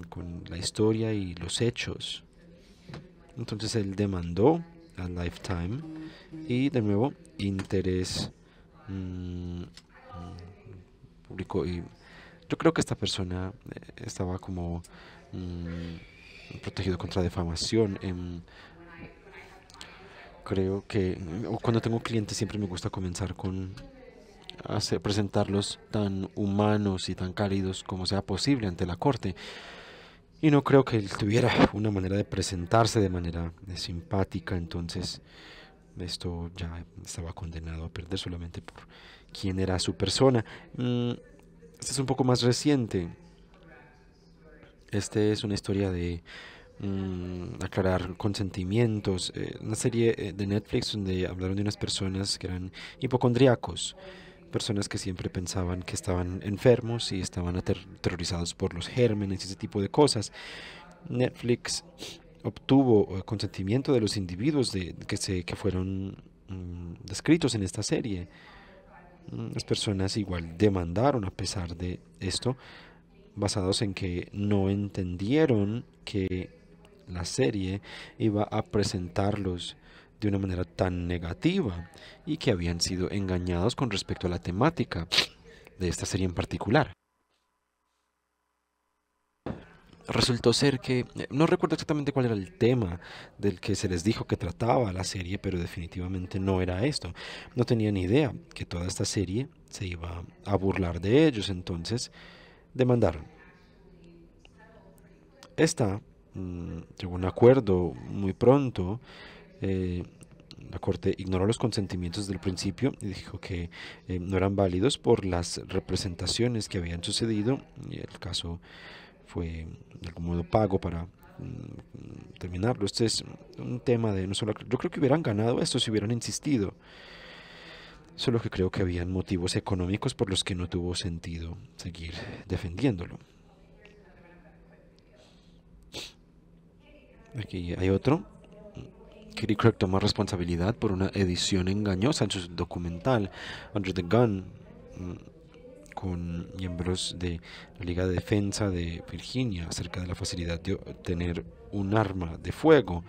con la historia y los hechos. Entonces él demandó a Lifetime y de nuevo Interés publicó. Y yo creo que esta persona estaba como protegido contra defamación. Creo que cuando tengo clientes siempre me gusta comenzar con presentarlos tan humanos y tan cálidos como sea posible ante la corte. Y no creo que él tuviera una manera de presentarse de manera simpática, entonces esto ya estaba condenado a perder solamente por quién era su persona. Este es un poco más reciente. Este es una historia de aclarar consentimientos. Una serie de Netflix donde hablaron de unas personas que eran hipocondríacos. Personas que siempre pensaban que estaban enfermos y estaban aterrorizados por los gérmenes y ese tipo de cosas. Netflix obtuvo consentimiento de los individuos que fueron descritos en esta serie. Las personas igual demandaron a pesar de esto, basados en que no entendieron que la serie iba a presentarlos de una manera tan negativa y que habían sido engañados con respecto a la temática de esta serie en particular. Resultó ser que, no recuerdo exactamente cuál era el tema del que se les dijo que trataba la serie, pero definitivamente no era esto. No tenían ni idea que toda esta serie se iba a burlar de ellos, entonces demandaron. Esta llegó a un acuerdo muy pronto. La corte ignoró los consentimientos del principio y dijo que no eran válidos por las representaciones que habían sucedido y el caso fue de algún modo pago para terminarlo. Este es un tema de no solo... Yo creo que hubieran ganado esto si hubieran insistido. Solo que creo que habían motivos económicos por los que no tuvo sentido seguir defendiéndolo. Aquí hay otro. Kitty Kirk tomó responsabilidad por una edición engañosa en su documental Under the Gun con miembros de la Liga de Defensa de Virginia acerca de la facilidad de obtener un arma de fuego.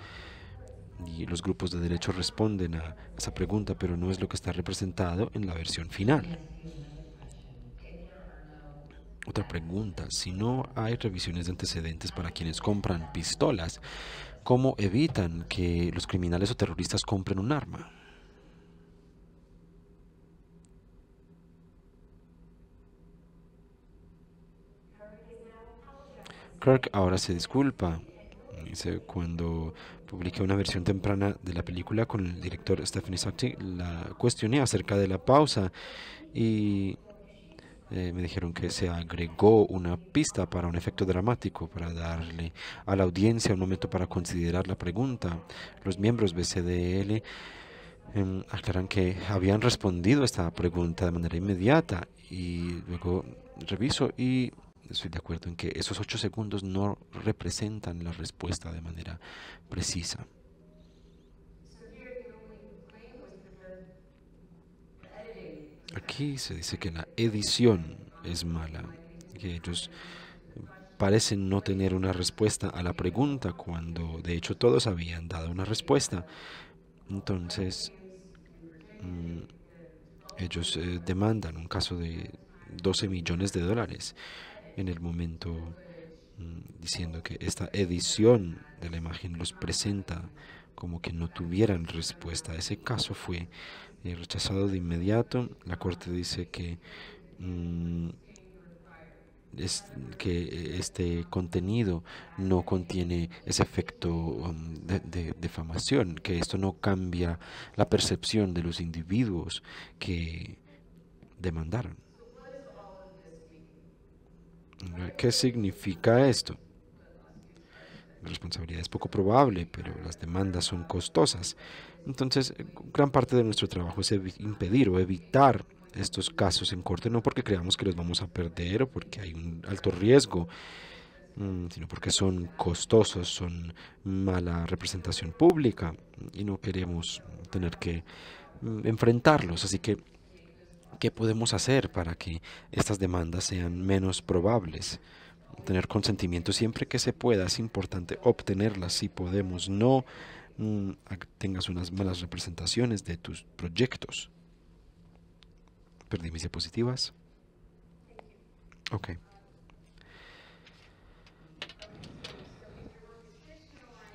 Y los grupos de derecho responden a esa pregunta, pero no es lo que está representado en la versión final. Otra pregunta, si no hay revisiones de antecedentes para quienes compran pistolas, ¿cómo evitan que los criminales o terroristas compren un arma? Kirk ahora se disculpa. Dice, cuando publiqué una versión temprana de la película con el director Stephanie Sackey, la cuestioné acerca de la pausa y me dijeron que se agregó una pista para un efecto dramático, para darle a la audiencia un momento para considerar la pregunta. Los miembros BCDL aclaran que habían respondido a esta pregunta de manera inmediata y luego reviso y estoy de acuerdo en que esos 8 segundos no representan la respuesta de manera precisa. Aquí se dice que la edición es mala, que ellos parecen no tener una respuesta a la pregunta cuando de hecho todos habían dado una respuesta. Entonces, ellos demandan un caso de $12 millones en el momento, diciendo que esta edición de la imagen los presenta como que no tuvieran respuesta. Ese caso fue rechazado de inmediato. La corte dice que este contenido no contiene ese efecto de difamación, que esto no cambia la percepción de los individuos que demandaron. ¿Qué significa esto? La responsabilidad es poco probable, pero las demandas son costosas. Entonces, gran parte de nuestro trabajo es impedir o evitar estos casos en corte, no porque creamos que los vamos a perder o porque hay un alto riesgo, sino porque son costosos, son mala representación pública y no queremos tener que enfrentarlos. Así que, ¿qué podemos hacer para que estas demandas sean menos probables? Tener consentimiento siempre que se pueda, es importante obtenerlas si podemos. No tengas unas malas representaciones de tus proyectos. Perdí mis diapositivas. Ok.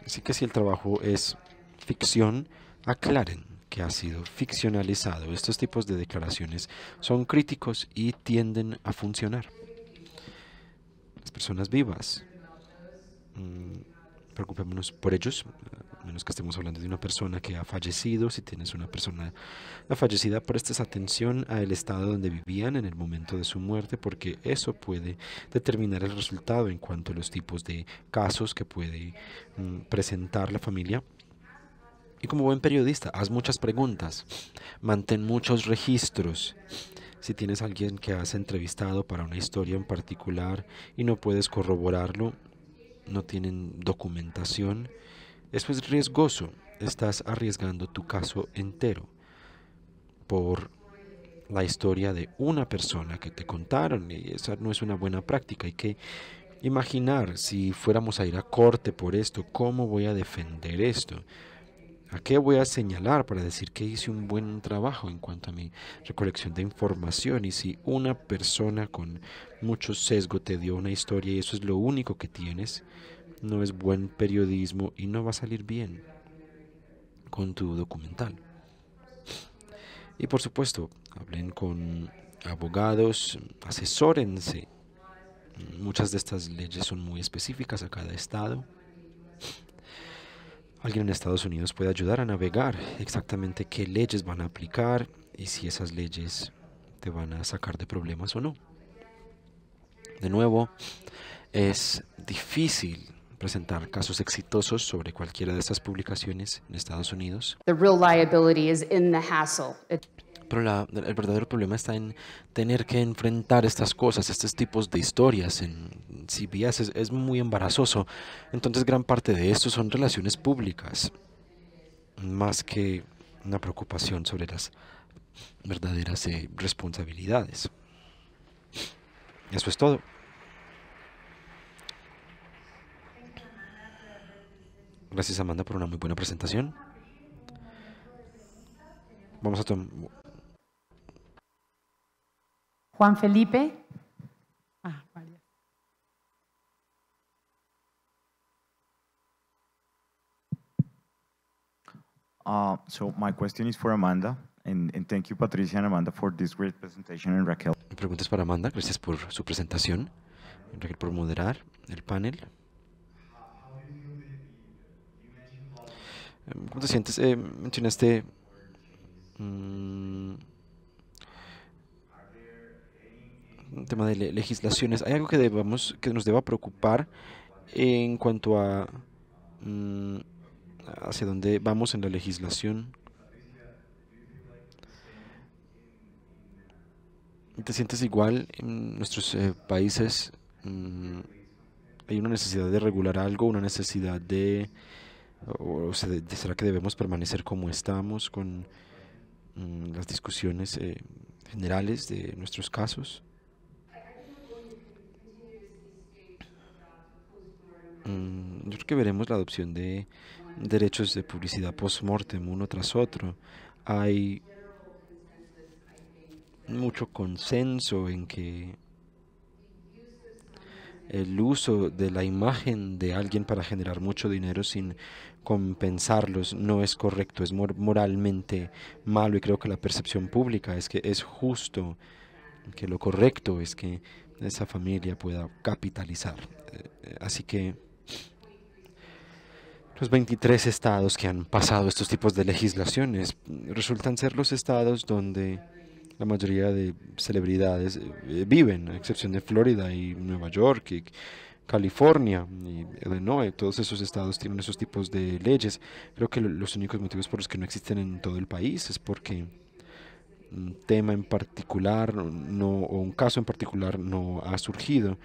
Así que si el trabajo es ficción, aclaren que ha sido ficcionalizado. Estos tipos de declaraciones son críticos y tienden a funcionar. Las personas vivas, preocupémonos por ellos, a menos que estemos hablando de una persona que ha fallecido. Si tienes una persona fallecida, prestes atención al estado donde vivían en el momento de su muerte, porque eso puede determinar el resultado en cuanto a los tipos de casos que puede presentar la familia. Y como buen periodista, haz muchas preguntas, mantén muchos registros. Si tienes a alguien que has entrevistado para una historia en particular y no puedes corroborarlo, no tienen documentación, eso es riesgoso. Estás arriesgando tu caso entero por la historia de una persona que te contaron, y esa no es una buena práctica. Hay que imaginar, si fuéramos a ir a corte por esto, ¿cómo voy a defender esto? ¿A qué voy a señalar para decir que hice un buen trabajo en cuanto a mi recolección de información? Y si una persona con mucho sesgo te dio una historia y eso es lo único que tienes, no es buen periodismo y no va a salir bien con tu documental. Y por supuesto, hablen con abogados, asesórense. Muchas de estas leyes son muy específicas a cada estado. Alguien en Estados Unidos puede ayudar a navegar exactamente qué leyes van a aplicar y si esas leyes te van a sacar de problemas o no. De nuevo, es difícil presentar casos exitosos sobre cualquiera de estas publicaciones en Estados Unidos. The real liability is in the hassle. Pero el verdadero problema está en tener que enfrentar estas cosas, estos tipos de historias en CBS. Es muy embarazoso. Entonces gran parte de esto son relaciones públicas, más que una preocupación sobre las verdaderas responsabilidades. Eso es todo. Gracias, Amanda, por una muy buena presentación. Vamos a tomar... Juan Felipe. María. So my question is for Amanda, and thank you, Patricia and Amanda, for this great presentation, and Raquel. Mi pregunta es para Amanda. Gracias por su presentación. Raquel, por moderar el panel. ¿Cómo te sientes? Mencionaste un tema de legislaciones. ¿Hay algo que nos deba preocupar en cuanto a hacia dónde vamos en la legislación? ¿Te sientes igual en nuestros países? ¿Hay una necesidad de regular algo, una necesidad será que debemos permanecer como estamos con las discusiones generales de nuestros casos? Yo creo que veremos la adopción de derechos de publicidad post-mortem uno tras otro. Hay mucho consenso en que el uso de la imagen de alguien para generar mucho dinero sin compensarlos no es correcto, es moralmente malo, y creo que la percepción pública es que es justo, que lo correcto es que esa familia pueda capitalizar. Así que los 23 estados que han pasado estos tipos de legislaciones resultan ser los estados donde la mayoría de celebridades viven, a excepción de Florida y Nueva York y California y Illinois. Todos esos estados tienen esos tipos de leyes. Creo que los únicos motivos por los que no existen en todo el país es porque un tema en particular o un caso en particular no ha surgido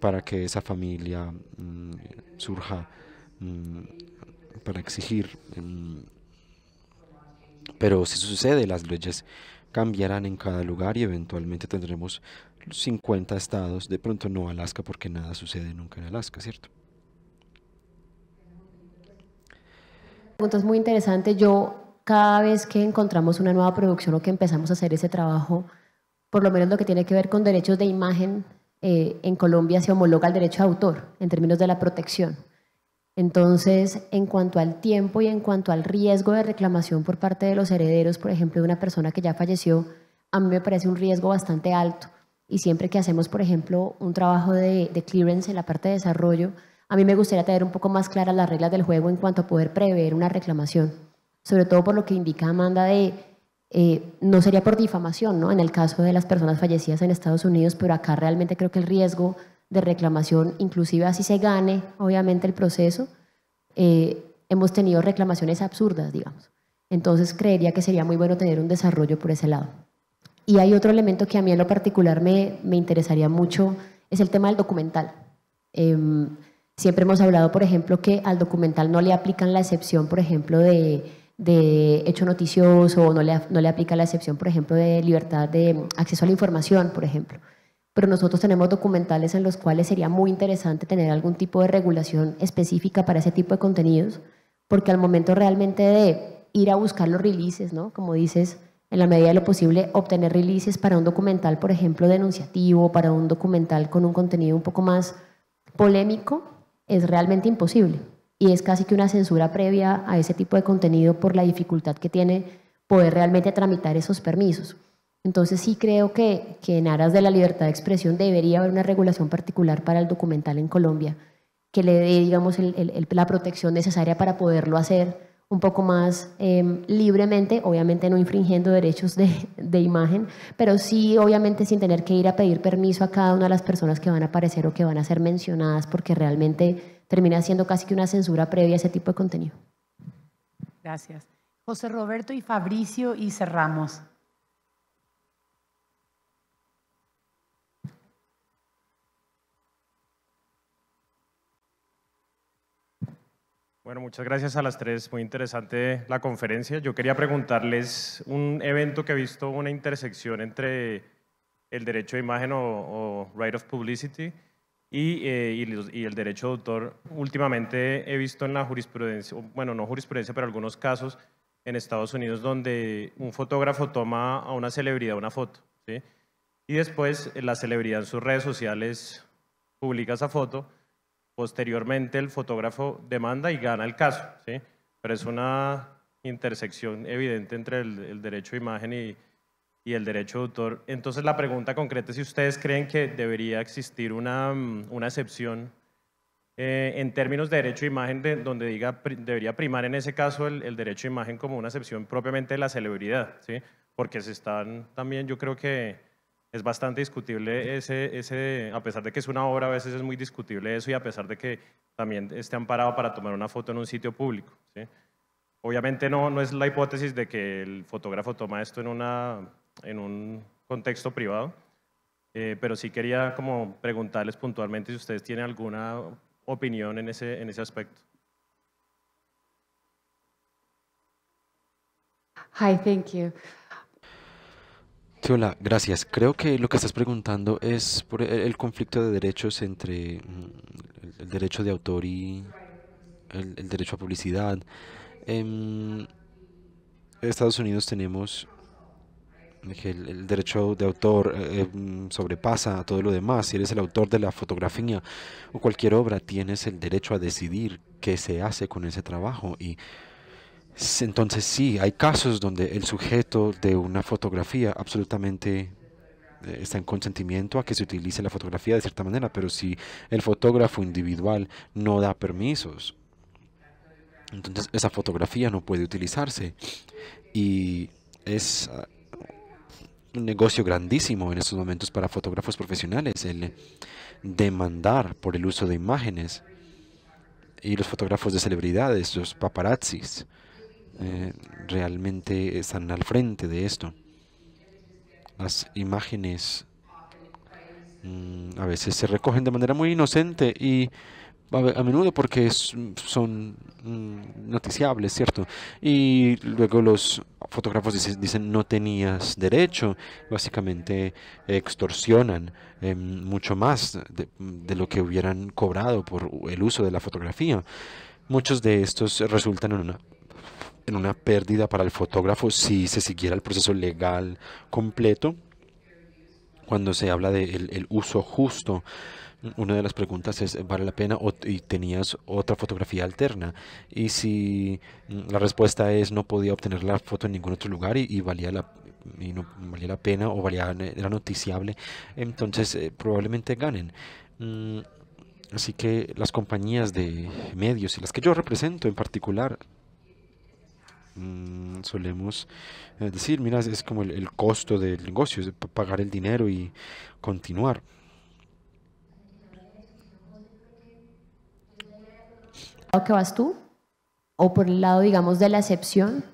para que esa familia surja para exigir. Pero si eso sucede, las leyes cambiarán en cada lugar y eventualmente tendremos 50 estados, de pronto no Alaska, porque nada sucede nunca en Alaska, ¿cierto? Pregunta es muy interesante. Cada vez que encontramos una nueva producción o que empezamos a hacer ese trabajo, por lo menos lo que tiene que ver con derechos de imagen, en Colombia se homologa el derecho de autor en términos de la protección. Entonces, en cuanto al tiempo y en cuanto al riesgo de reclamación por parte de los herederos, por ejemplo, de una persona que ya falleció, a mí me parece un riesgo bastante alto. Y siempre que hacemos, por ejemplo, un trabajo de clearance en la parte de desarrollo, a mí me gustaría tener un poco más claras las reglas del juego en cuanto a poder prever una reclamación. Sobre todo por lo que indica Amanda no sería por difamación, ¿no? En el caso de las personas fallecidas en Estados Unidos, pero acá realmente creo que el riesgo de reclamación, inclusive así se gane, obviamente, el proceso, hemos tenido reclamaciones absurdas, digamos. Entonces, creería que sería muy bueno tener un desarrollo por ese lado. Y hay otro elemento que a mí en lo particular me interesaría mucho, es el tema del documental. Siempre hemos hablado, por ejemplo, que al documental no le aplican la excepción, por ejemplo, de hecho noticioso, o no le aplica la excepción, por ejemplo, de libertad de acceso a la información, por ejemplo. Pero nosotros tenemos documentales en los cuales sería muy interesante tener algún tipo de regulación específica para ese tipo de contenidos, porque al momento realmente de ir a buscar los releases, ¿no? Como dices, en la medida de lo posible, obtener releases para un documental, por ejemplo, denunciativo, para un documental con un contenido un poco más polémico, es realmente imposible. Y es casi que una censura previa a ese tipo de contenido por la dificultad que tiene poder realmente tramitar esos permisos. Entonces sí creo que en aras de la libertad de expresión debería haber una regulación particular para el documental en Colombia que le dé, digamos, la protección necesaria para poderlo hacer un poco más libremente, obviamente no infringiendo derechos de imagen, pero sí obviamente sin tener que ir a pedir permiso a cada una de las personas que van a aparecer o que van a ser mencionadas, porque realmente termina siendo casi que una censura previa a ese tipo de contenido. Gracias. José Roberto y Fabricio, y cerramos. Bueno, muchas gracias a las tres, muy interesante la conferencia. Yo quería preguntarles un evento que he visto, una intersección entre el derecho de imagen o right of publicity y el derecho de autor. Últimamente he visto en la jurisprudencia, bueno, no jurisprudencia, pero algunos casos en Estados Unidos donde un fotógrafo toma a una celebridad una foto, ¿sí? Y después la celebridad en sus redes sociales publica esa foto. Posteriormente el fotógrafo demanda y gana el caso, ¿sí? Pero es una intersección evidente entre el derecho de imagen y el derecho de autor. Entonces la pregunta concreta es si ustedes creen que debería existir una excepción en términos de derecho de imagen donde diga debería primar en ese caso el derecho de imagen como una excepción propiamente de la celebridad, ¿sí? Porque se están también, yo creo que es bastante discutible a pesar de que es una obra, a veces es muy discutible eso y a pesar de que también esté amparado para tomar una foto en un sitio público, ¿sí? Obviamente no es la hipótesis de que el fotógrafo toma esto en un contexto privado, pero sí quería como preguntarles puntualmente si ustedes tienen alguna opinión en ese aspecto. Hi, thank you. Sí, hola, gracias. Creo que lo que estás preguntando es por el conflicto de derechos entre el derecho de autor y el derecho a publicidad. En Estados Unidos tenemos que el derecho de autor sobrepasa a todo lo demás. Si eres el autor de la fotografía o cualquier obra, tienes el derecho a decidir qué se hace con ese trabajo. Y entonces sí, hay casos donde el sujeto de una fotografía absolutamente está en consentimiento a que se utilice la fotografía de cierta manera, pero si el fotógrafo individual no da permisos, entonces esa fotografía no puede utilizarse. Y es un negocio grandísimo en estos momentos para fotógrafos profesionales, el demandar por el uso de imágenes. Y los fotógrafos de celebridades, los paparazzis, realmente están al frente de esto. Las imágenes a veces se recogen de manera muy inocente y a menudo porque son noticiables, ¿cierto? Y luego los fotógrafos dicen no tenías derecho, básicamente extorsionan mucho más de lo que hubieran cobrado por el uso de la fotografía. Muchos de estos resultan en una pérdida para el fotógrafo si se siguiera el proceso legal completo. Cuando se habla del uso justo, una de las preguntas es, ¿vale la pena y tenías otra fotografía alterna? Y si la respuesta es no podía obtener la foto en ningún otro lugar y no valía la pena o era noticiable, entonces probablemente ganen. Así que las compañías de medios y las que yo represento en particular, solemos decir, mira, es como el costo del negocio, es pagar el dinero y continuar. ¿Que vas tú? ¿O por el lado, digamos, de la excepción?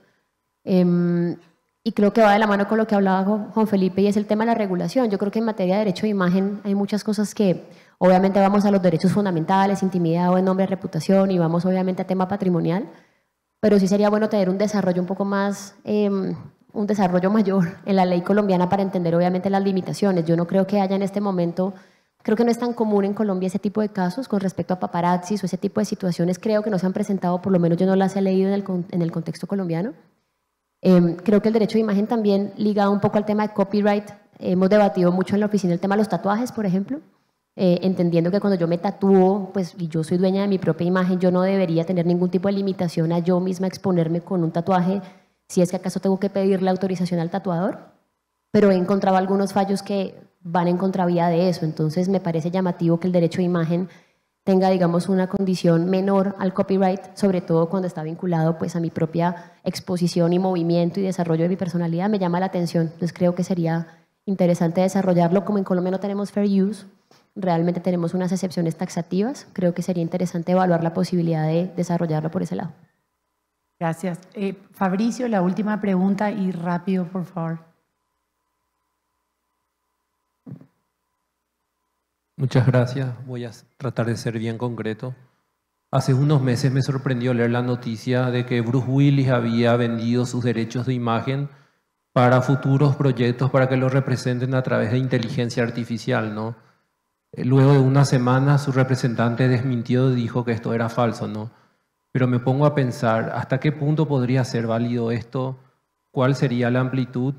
Y creo que va de la mano con lo que hablaba Juan Felipe y es el tema de la regulación. Yo creo que en materia de derecho de imagen hay muchas cosas que obviamente vamos a los derechos fundamentales, intimidad o en nombre de reputación y vamos obviamente a tema patrimonial, pero sí sería bueno tener un desarrollo un poco más, un desarrollo mayor en la ley colombiana para entender obviamente las limitaciones. Yo no creo que haya en este momento, creo que no es tan común en Colombia ese tipo de casos con respecto a paparazzis o ese tipo de situaciones, creo que no se han presentado, por lo menos yo no las he leído en el contexto colombiano. Creo que el derecho de imagen también liga un poco al tema de copyright. Hemos debatido mucho en la oficina el tema de los tatuajes, por ejemplo, entendiendo que cuando yo me tatúo, pues, y yo soy dueña de mi propia imagen, yo no debería tener ningún tipo de limitación a yo misma exponerme con un tatuaje, si es que acaso tengo que pedirle autorización al tatuador, pero he encontrado algunos fallos que van en contravía de eso, entonces me parece llamativo que el derecho de imagen tenga, digamos, una condición menor al copyright, sobre todo cuando está vinculado pues, a mi propia exposición y movimiento y desarrollo de mi personalidad, me llama la atención. Entonces creo que sería interesante desarrollarlo. Como en Colombia no tenemos fair use, realmente tenemos unas excepciones taxativas, creo que sería interesante evaluar la posibilidad de desarrollarlo por ese lado. Gracias. Fabricio, la última pregunta y rápido, por favor. Muchas gracias. Voy a tratar de ser bien concreto. Hace unos meses me sorprendió leer la noticia de que Bruce Willis había vendido sus derechos de imagen para futuros proyectos para que los representen a través de inteligencia artificial, ¿no? Luego de una semana su representante desmintió y dijo que esto era falso, ¿no? Pero me pongo a pensar, ¿hasta qué punto podría ser válido esto? ¿Cuál sería la amplitud?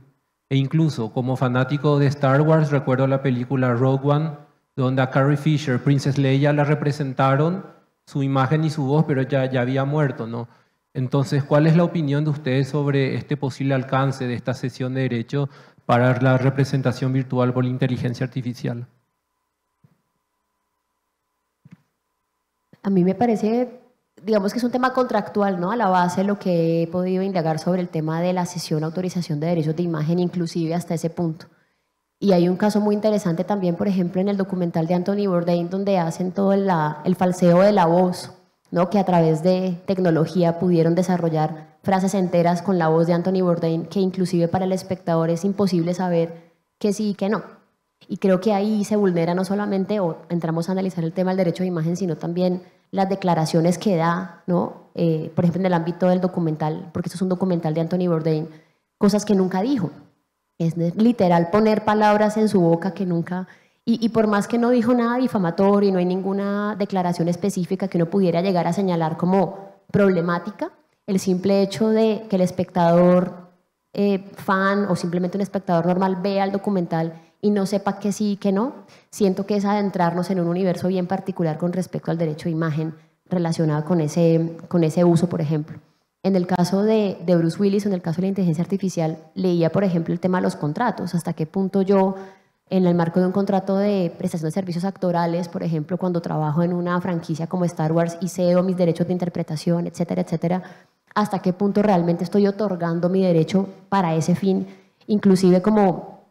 E incluso, como fanático de Star Wars, recuerdo la película Rogue One, donde a Carrie Fisher, Princess Leia, la representaron, su imagen y su voz, pero ya había muerto, ¿no? Entonces, ¿cuál es la opinión de ustedes sobre este posible alcance de esta cesión de derechos para la representación virtual por la inteligencia artificial? A mí me parece, digamos que es un tema contractual, ¿no? A la base lo que he podido indagar sobre el tema de la cesión, autorización de derechos de imagen, inclusive hasta ese punto. Y hay un caso muy interesante también, por ejemplo, en el documental de Anthony Bourdain, donde hacen todo el falseo de la voz, ¿no? Que a través de tecnología pudieron desarrollar frases enteras con la voz de Anthony Bourdain, que inclusive para el espectador es imposible saber que sí y que no. Y creo que ahí se vulnera no solamente, o entramos a analizar el tema del derecho de imagen, sino también las declaraciones que da, ¿no? Por ejemplo, en el ámbito del documental, porque esto es un documental de Anthony Bourdain, cosas que nunca dijo. Es literal poner palabras en su boca que nunca... Y por más que no dijo nada difamatorio y no hay ninguna declaración específica que uno pudiera llegar a señalar como problemática, el simple hecho de que el espectador fan o simplemente un espectador normal vea el documental y no sepa que sí y que no, siento que es adentrarnos en un universo bien particular con respecto al derecho de imagen relacionado con ese uso, por ejemplo. En el caso de Bruce Willis, en el caso de la inteligencia artificial, leía, por ejemplo, el tema de los contratos, hasta qué punto yo, en el marco de un contrato de prestación de servicios actorales, por ejemplo, cuando trabajo en una franquicia como Star Wars y cedo mis derechos de interpretación, etcétera, etcétera, hasta qué punto realmente estoy otorgando mi derecho para ese fin, inclusive como,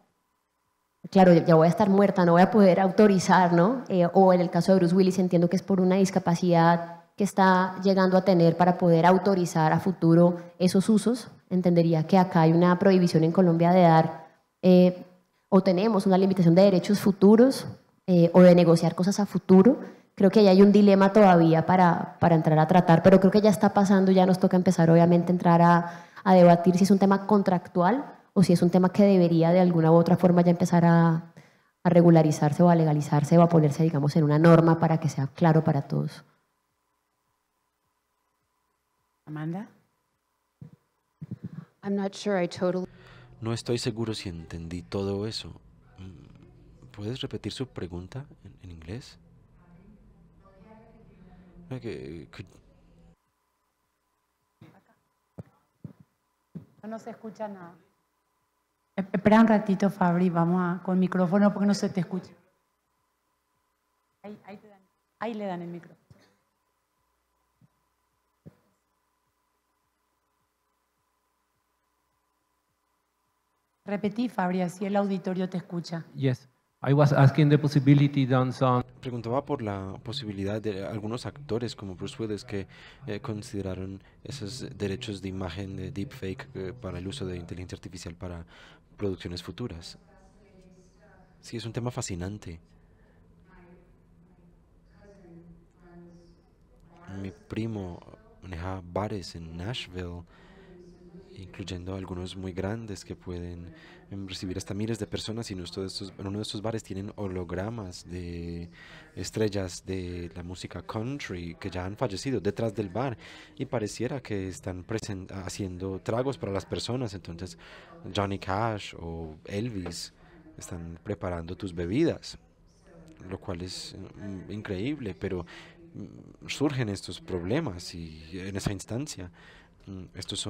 claro, ya voy a estar muerta, no voy a poder autorizar, ¿no? O en el caso de Bruce Willis entiendo que es por una discapacidad que está llegando a tener para poder autorizar a futuro esos usos. Entendería que acá hay una prohibición en Colombia de dar, o tenemos una limitación de derechos futuros o de negociar cosas a futuro. Creo que ahí hay un dilema todavía para entrar a tratar, pero creo que ya está pasando, ya nos toca empezar obviamente a entrar a debatir si es un tema contractual o si es un tema que debería de alguna u otra forma ya empezar a regularizarse o a legalizarse o a ponerse, digamos, en una norma para que sea claro para todos. Amanda. No estoy seguro si entendí todo eso. ¿Puedes repetir su pregunta en inglés? No se escucha nada. Espera un ratito, Fabri, vamos con micrófono porque no se te escucha. Ahí le dan el micrófono. Repetí, Fabri, así el auditorio te escucha. Yes, I was asking the possibility done some. Preguntaba por la posibilidad de algunos actores como Bruce Willis que consideraron esos derechos de imagen de deepfake para el uso de inteligencia artificial para producciones futuras. Sí, es un tema fascinante. Mi primo maneja bares en Nashville, incluyendo algunos muy grandes que pueden recibir hasta miles de personas, y en uno de estos bares tienen hologramas de estrellas de la música country que ya han fallecido detrás del bar y pareciera que están haciendo tragos para las personas. Entonces Johnny Cash o Elvis están preparando tus bebidas, lo cual es increíble, pero surgen estos problemas y en esa instancia estos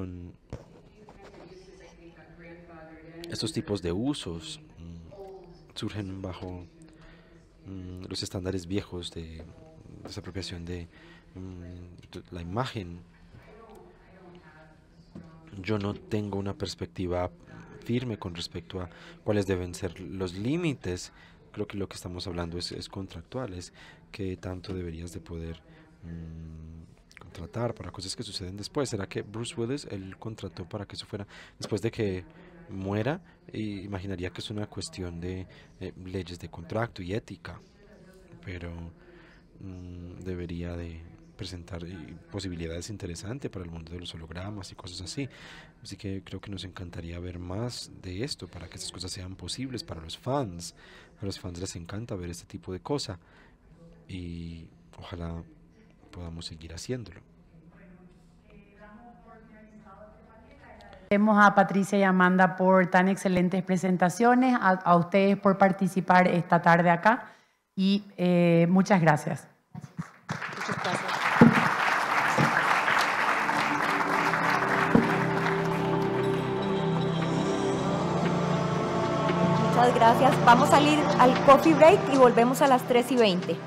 tipos de usos surgen bajo los estándares viejos de desapropiación de la imagen. Yo no tengo una perspectiva firme con respecto a cuáles deben ser los límites. Creo que lo que estamos hablando es contractual, es que tanto deberías de poder contratar para cosas que suceden después. ¿Será que Bruce Willis él contrató para que eso fuera después de que muera? Y imaginaría que es una cuestión de leyes de contrato y ética, pero debería de presentar posibilidades interesantes para el mundo de los hologramas y cosas así. Así que creo que nos encantaría ver más de esto para que estas cosas sean posibles para los fans. A los fans les encanta ver este tipo de cosas y ojalá podamos seguir haciéndolo. Agradecemos a Patricia y Amanda por tan excelentes presentaciones, a ustedes por participar esta tarde acá y muchas gracias. Muchas gracias. Muchas gracias. Vamos a salir al coffee break y volvemos a las 3:20.